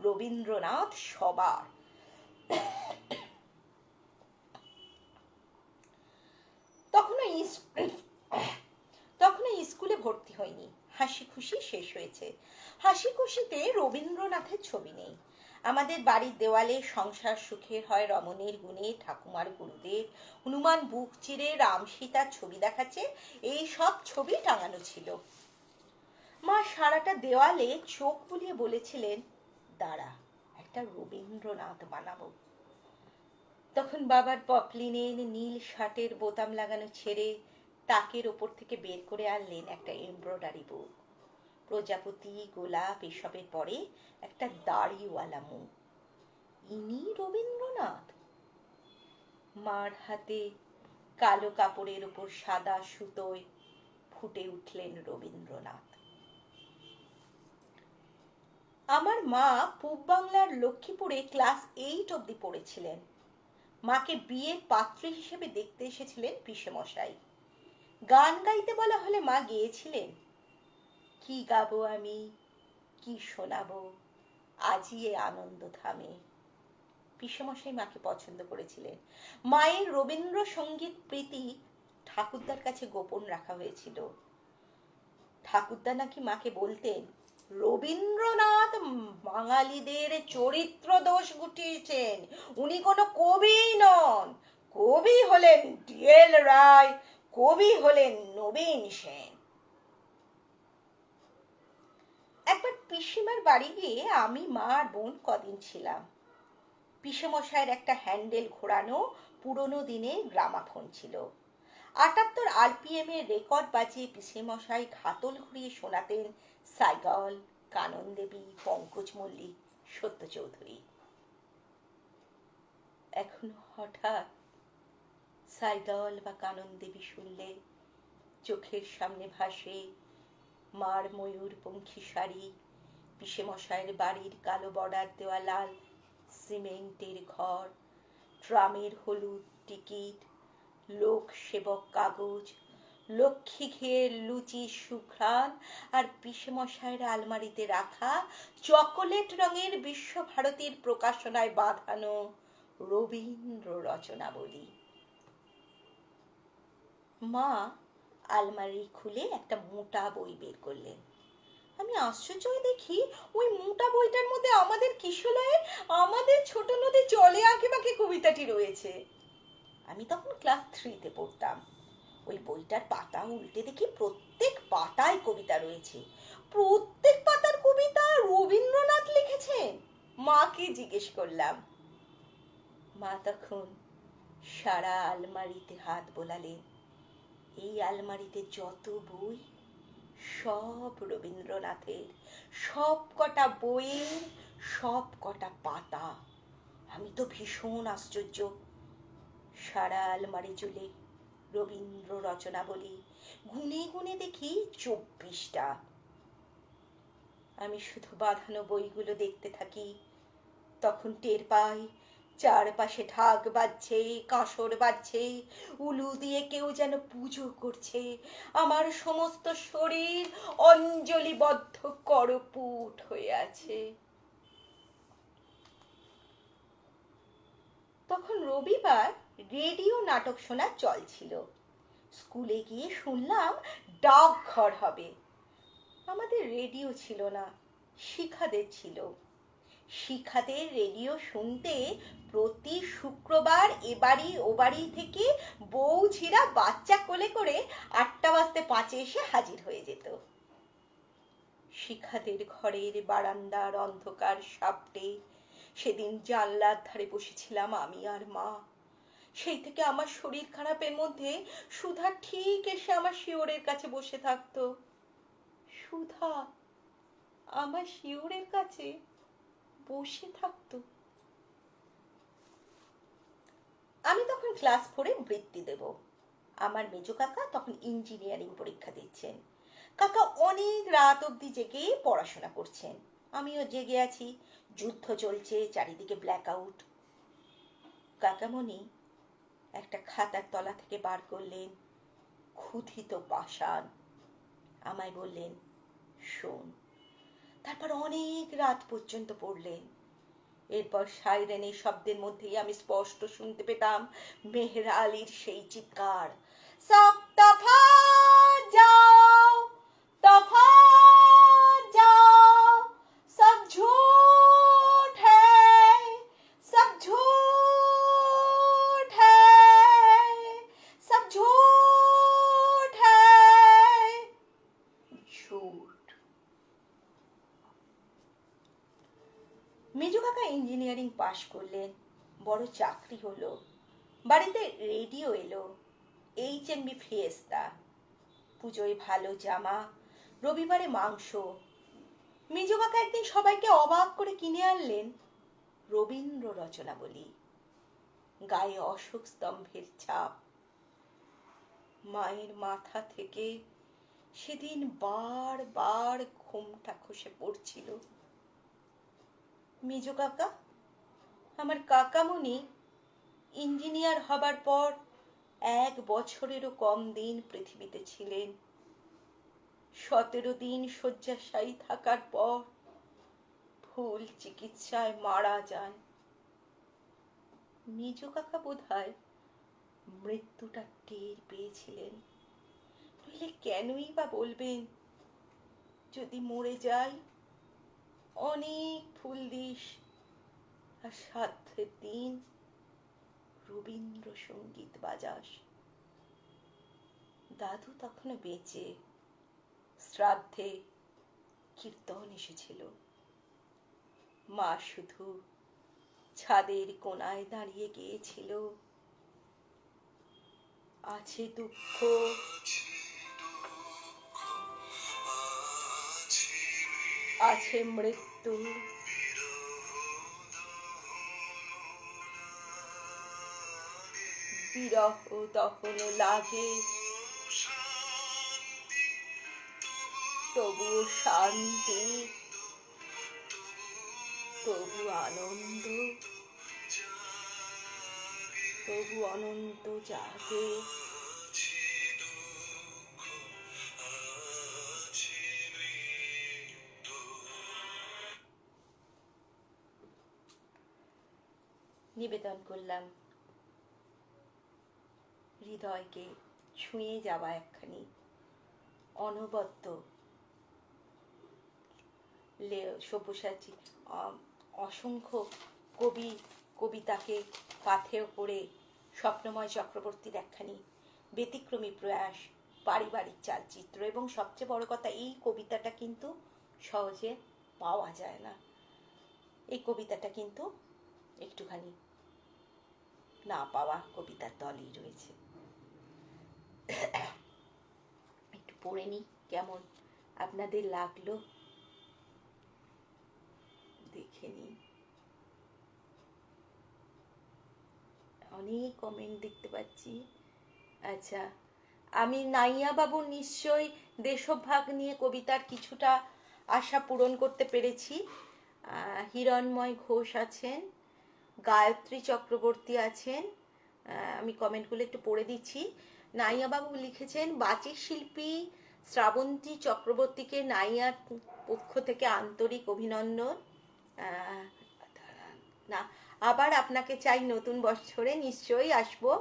রবীন্দ্রনাথ সবার। তখনও স্কুলে ভর্তি হয়নি। হাসি খুশি শেষ হয়েছে। হাসি খুশিতে রবীন্দ্রনাথের ছবি নেই। আমাদের বাড়ির দেওয়ালে সংসার সুখের হয় রমণীর গুণে, ঠাকুমার গুরুদেব, হনুমান বুক চিরে রাম সীতার ছবি দেখাচ্ছে, এই সব ছবি টাঙানো ছিল। মা সারাটা দেওয়ালে চোখ বুলিয়ে বলেছিলেন, দাঁড়া, একটা রবীন্দ্রনাথ বানাবো। তখন বাবার পপলিনের নীল শার্টের বোতাম লাগানো ছেড়ে তাকের ওপর থেকে বের করে আনলেন একটা এমব্রয়ডারি বুক। প্রজাপতি, গোলাপ এসবের পরে একটা দাড়িওয়ালা মুখ। ইনি রবীন্দ্রনাথ? মার হাতে কালো কাপড়ের ওপর সাদা সুতোয় ফুটে উঠলেন রবীন্দ্রনাথ। আমার মা পূব বাংলার লক্ষ্মীপুরে ক্লাস 8 অবধি পড়েছিলেন। মাকে বিয়ের পাত্রী হিসেবে দেখতে এসেছিলেন পিসেমশাই। গান গাইতে বলা হলে মা গেয়েছিলেন, কি গাবো আমি, কি শোনাবো, আজি এ আনন্দ ধামে। পিসেমশাই মাকে পছন্দ করেছিলেন। মায়ের রবীন্দ্রসঙ্গীত প্রীতি ঠাকুরদার কাছে গোপন রাখা হয়েছিল। ঠাকুরদা নাকি মাকে বলতেন, রবীন্দ্রনাথ বাঙালিদের চরিত্র দোষ গুটিয়েছেন, উনি কোনো কবি নন। কবি হলেন ডিএল রায়, কবি হলেন নবীন সেন। একবার পিসিমার বাড়ি গিয়ে আমি, মা আর বোন কদিন ছিলাম। পিসেমশাইয়ের একটা হ্যান্ডেল ঘোরানো পুরনো দিনের গ্রামাফোন ছিল। 78 RPM এর রেকর্ড বাজিয়ে পিসেমশাই ঘাতল ঘুরিয়ে শোনাতেন সাইগল, কানন দেবী, পঙ্কজ মল্লিক, সত্য চৌধুরী। এখন হঠাৎ সাইগল বা কানন দেবী শুনলে চোখের সামনে ভাসে মার ময়ূরপঙ্খী শাড়ি, পিসেমশাইয়ের বাড়ির কালো বর্ডার দেওয়া লাল সিমেন্টের ঘর, ট্রামের হলুদ টিকিট, লোক সেবক কাগজ, লক্ষ্মী ঘিয়ের লুচি সুঘ্রাণ, আর পিসেমশাইয়ের আলমারিতে রাখা চকোলেট রঙের বিশ্বভারতীর প্রকাশনায় বাঁধানো রবীন্দ্র রচনাবলী। মা আলমারি খুলে একটা মোটা বই বের করলেন। আমি আশ্চর্য হয়ে দেখি ওই মোটা বইটার মধ্যে আমাদের কিশলয়ে আমাদের ছোট নদী জলে আঁকে বাঁকে কবিতাটি রয়েছে। আমি তখন ক্লাস 3-তে পড়তাম। ওই বইটার পাতা উল্টে দেখি প্রত্যেক পাতায় কবিতা রয়েছে। প্রত্যেক পাতার কবিতা রবীন্দ্রনাথ লিখেছেন। মাকে জিজ্ঞেস করলাম। মা তখন সারা আলমারিতে হাত বোলালেন। এই আলমারিতে যত বই সব রবীন্দ্রনাথের, সব কটা বইয়ের সব কটা পাতা। আমি তো ভীষণ আশ্চর্য। সারা আলমারি জুড়ে রবীন্দ্র রচনাবলী, গুনে গুনে দেখি 24টা। আমি শুধু বাঁধানো বইগুলো দেখতে থাকি। তখন টের পাই চারপাশে ঢাক বাজছে, কাঁসর বাজছে, উলু দিয়ে কেউ যেন পুজো করছে। আমার সমস্ত শরীর অঞ্জলিবদ্ধ করপুট হয়ে আছে। তখন রবিবার রেডিও নাটক শোনার চল ছিল। স্কুলে গিয়ে শুনলাম ডাকঘর হবে। আমাদের রেডিও ছিল না, শিখাদের ছিল। শিখাদের রেডিও শুনতে প্রতি শুক্রবার এবাড়ি ওবাড়ি থেকে বউঝিরা বাচ্চা কোলে করে 8টা বাজতে 5 এসে হাজির হয়ে যেত। শিখাদের ঘরের বারান্দার অন্ধকার সাপটে সেদিন জানলার ধারে বসেছিলাম আমি আর মা। সেই থেকে আমার শরীর খারাপের মধ্যে সুধা ঠিক এসে আমার শিওরের কাছে বসে থাকতো। সুধা আমার শিওরের কাছে বসে থাকতো। আমি তখন ক্লাস 4-এ বৃত্তি দেব। আমার মেজো কাকা তখন ইঞ্জিনিয়ারিং পরীক্ষা দিচ্ছেন। কাকা অনেক রাত অবধি জেগে পড়াশোনা করছেন। আমিও জেগে আছি। যুদ্ধ চলছে, চারিদিকে ব্ল্যাক আউট। কাকামণি একটা খাতার তলা থেকে বার করলেন ক্ষুধিত পাষাণ। আমায় বললেন, শোন। তারপর অনেক রাত পর্যন্ত পড়লেন। এরপর সাইরেনের শব্দের মধ্যেই আমি স্পষ্ট শুনতে পেতাম মেহরা আলীর সেই চিৎকার, সব দফা যাও, দফা যাও, সব ঝুঠ হ্যায়, সব ঝুঠ হ্যায়, সব ঝুঠ হ্যায়। ঝুঠ। মেজো কাকা ইঞ্জিনিয়ারিং পাশ করলেন, বড় চাকরি হলো, বাড়িতে রেডিও এলো, HMV ফিয়েস্তা, পুজোয় ভালো জামা, রবিবারে মাংস। মেজো কাকা একদিন সবাইকে অবাক করে কিনে আনলেন রবীন্দ্র রচনাবলী, গায়ে অশোক স্তম্ভের ছাপ। মায়ের মাথা থেকে সেদিন বারবার ঘুমটা খসে পড়ছিল। মেজো কাকা, আমার কাকামণি, ইঞ্জিনিয়ার হবার পর 1 বছরেরও কম দিন পৃথিবীতে ছিলেন। 17 দিন শয্যাশায়ী থাকার পর ভুল চিকিৎসায় মারা যান। মেজো কাকা বোধহয় মৃত্যুটা টের পেয়েছিলেন। নইলে কেনই বা বলবেন, যদি মরে যাই অনেক ফুল দিস আর শ্রাদ্ধের দিন রবীন্দ্রসঙ্গীত বাজাস। দাদু তখনও বেঁচে। শ্রাদ্ধে কীর্তন এসেছিল। মা শুধু ছাদের কোণায় দাঁড়িয়ে গিয়েছিল, আছে দুঃখ, আছে মৃত্যু, বিরহ দহন লাগে, তবু শান্তি, তবু আনন্দ, তবু অনন্ত জাগে। নিবেদন করলাম হৃদয়কে ছুঁয়ে যাওয়া একখানি অনবদ্য সব্যসাচী অসংখ্য কবিতাকে পাথেয় করে স্বপ্নময় চক্রবর্তীর একখানি ব্যতিক্রমী প্রয়াস, পারিবারিক চালচিত্র, এবং সবচেয়ে বড় কথা এই কবিতাটা কিন্তু সহজে পাওয়া যায় না। এই কবিতাটা কিন্তু একটুখানি না পাওয়া কবিতার দলই রয়েছে। একটু পড়ে নি, কেমন আপনাদের লাগলো দেখে নি। অনেক কমেন্ট দেখতে পাচ্ছি। আচ্ছা, আমি নাইয়া বাবুর নিশ্চয়ই দেশভাগ নিয়ে কবিতার কিছুটা আশা পূরণ করতে পেরেছি। হিরণময় ঘোষ আছেন, গায়ত্রী চক্রবর্তী আছেন। আমি কমেন্টগুলো একটু পড়ে দিচ্ছি। নাইয়া বাবু লিখেছেন, বাচিক শিল্পী শ্রাবন্তী চক্রবর্তীকে নাইয়ার পক্ষ থেকে আন্তরিক অভিনন্দন। না, আবার আপনাকে চাই নতুন বছরে, নিশ্চয়ই আসবো,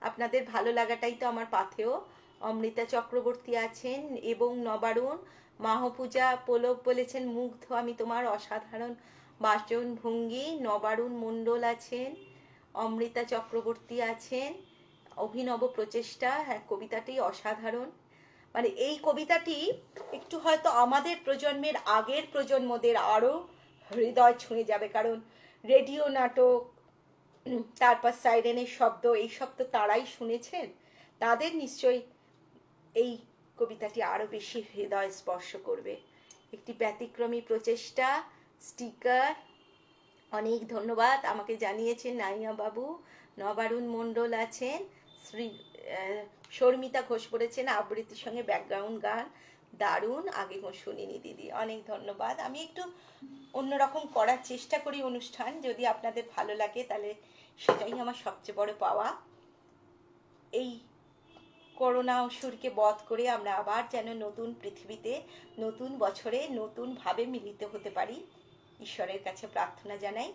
আপনাদের ভালো লাগাটাই তো আমার পাথেয়। অমৃতা চক্রবর্তী আছেন এবং নবারুণ। মাহপূজা পলক বলেছেন, মুগ্ধ আমি তোমার অসাধারণ বাচন ভঙ্গি। নবারুণ মণ্ডল আছেন, অমৃতা চক্রবর্তী আছেন, অভিনব প্রচেষ্টা। হ্যাঁ, কবিতাটি অসাধারণ। মানে এই কবিতাটি একটু হয়তো আমাদের প্রজন্মের আগের প্রজন্মদের আরও হৃদয় ছুঁয়ে যাবে, কারণ রেডিও নাটক, তারপর সাইরেনের শব্দ, এই শব্দ তারাই শুনেছেন। তাদের নিশ্চয়ই এই কবিতাটি আরও বেশি হৃদয় স্পর্শ করবে। একটি ব্যতিক্রমী প্রচেষ্টা, স্টিকার, অনেক ধন্যবাদ আমাকে জানিয়েছেন নাইয়া বাবু। নবারুণ মণ্ডল আছেন, শ্রী শর্মিতা ঘোষ বলেছেন আবৃত্তির সঙ্গে ব্যাকগ্রাউন্ড গান দারুণ, আগে শুনিনি দিদি, অনেক ধন্যবাদ। আমি একটু অন্যরকম করার চেষ্টা করি অনুষ্ঠান, যদি আপনাদের ভালো লাগে তাহলে সেটাই আমার সবচেয়ে বড় পাওয়া। এই করোনা অসুরকে বধ করে আমরা আবার যেন নতুন পৃথিবীতে নতুন বছরে নতুনভাবে মিলিত হতে পারি, ঈশ্বরের কাছে প্রার্থনা জানাই।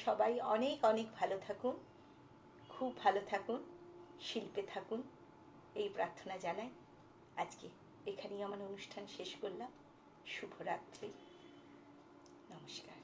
সবাই অনেক অনেক ভালো থাকুন, খুব ভালো থাকুন, শিল্পে থাকুন, এই প্রার্থনা জানাই। আজকে এখানেই আমার অনুষ্ঠান শেষ করলাম। শুভরাত্রি, নমস্কার।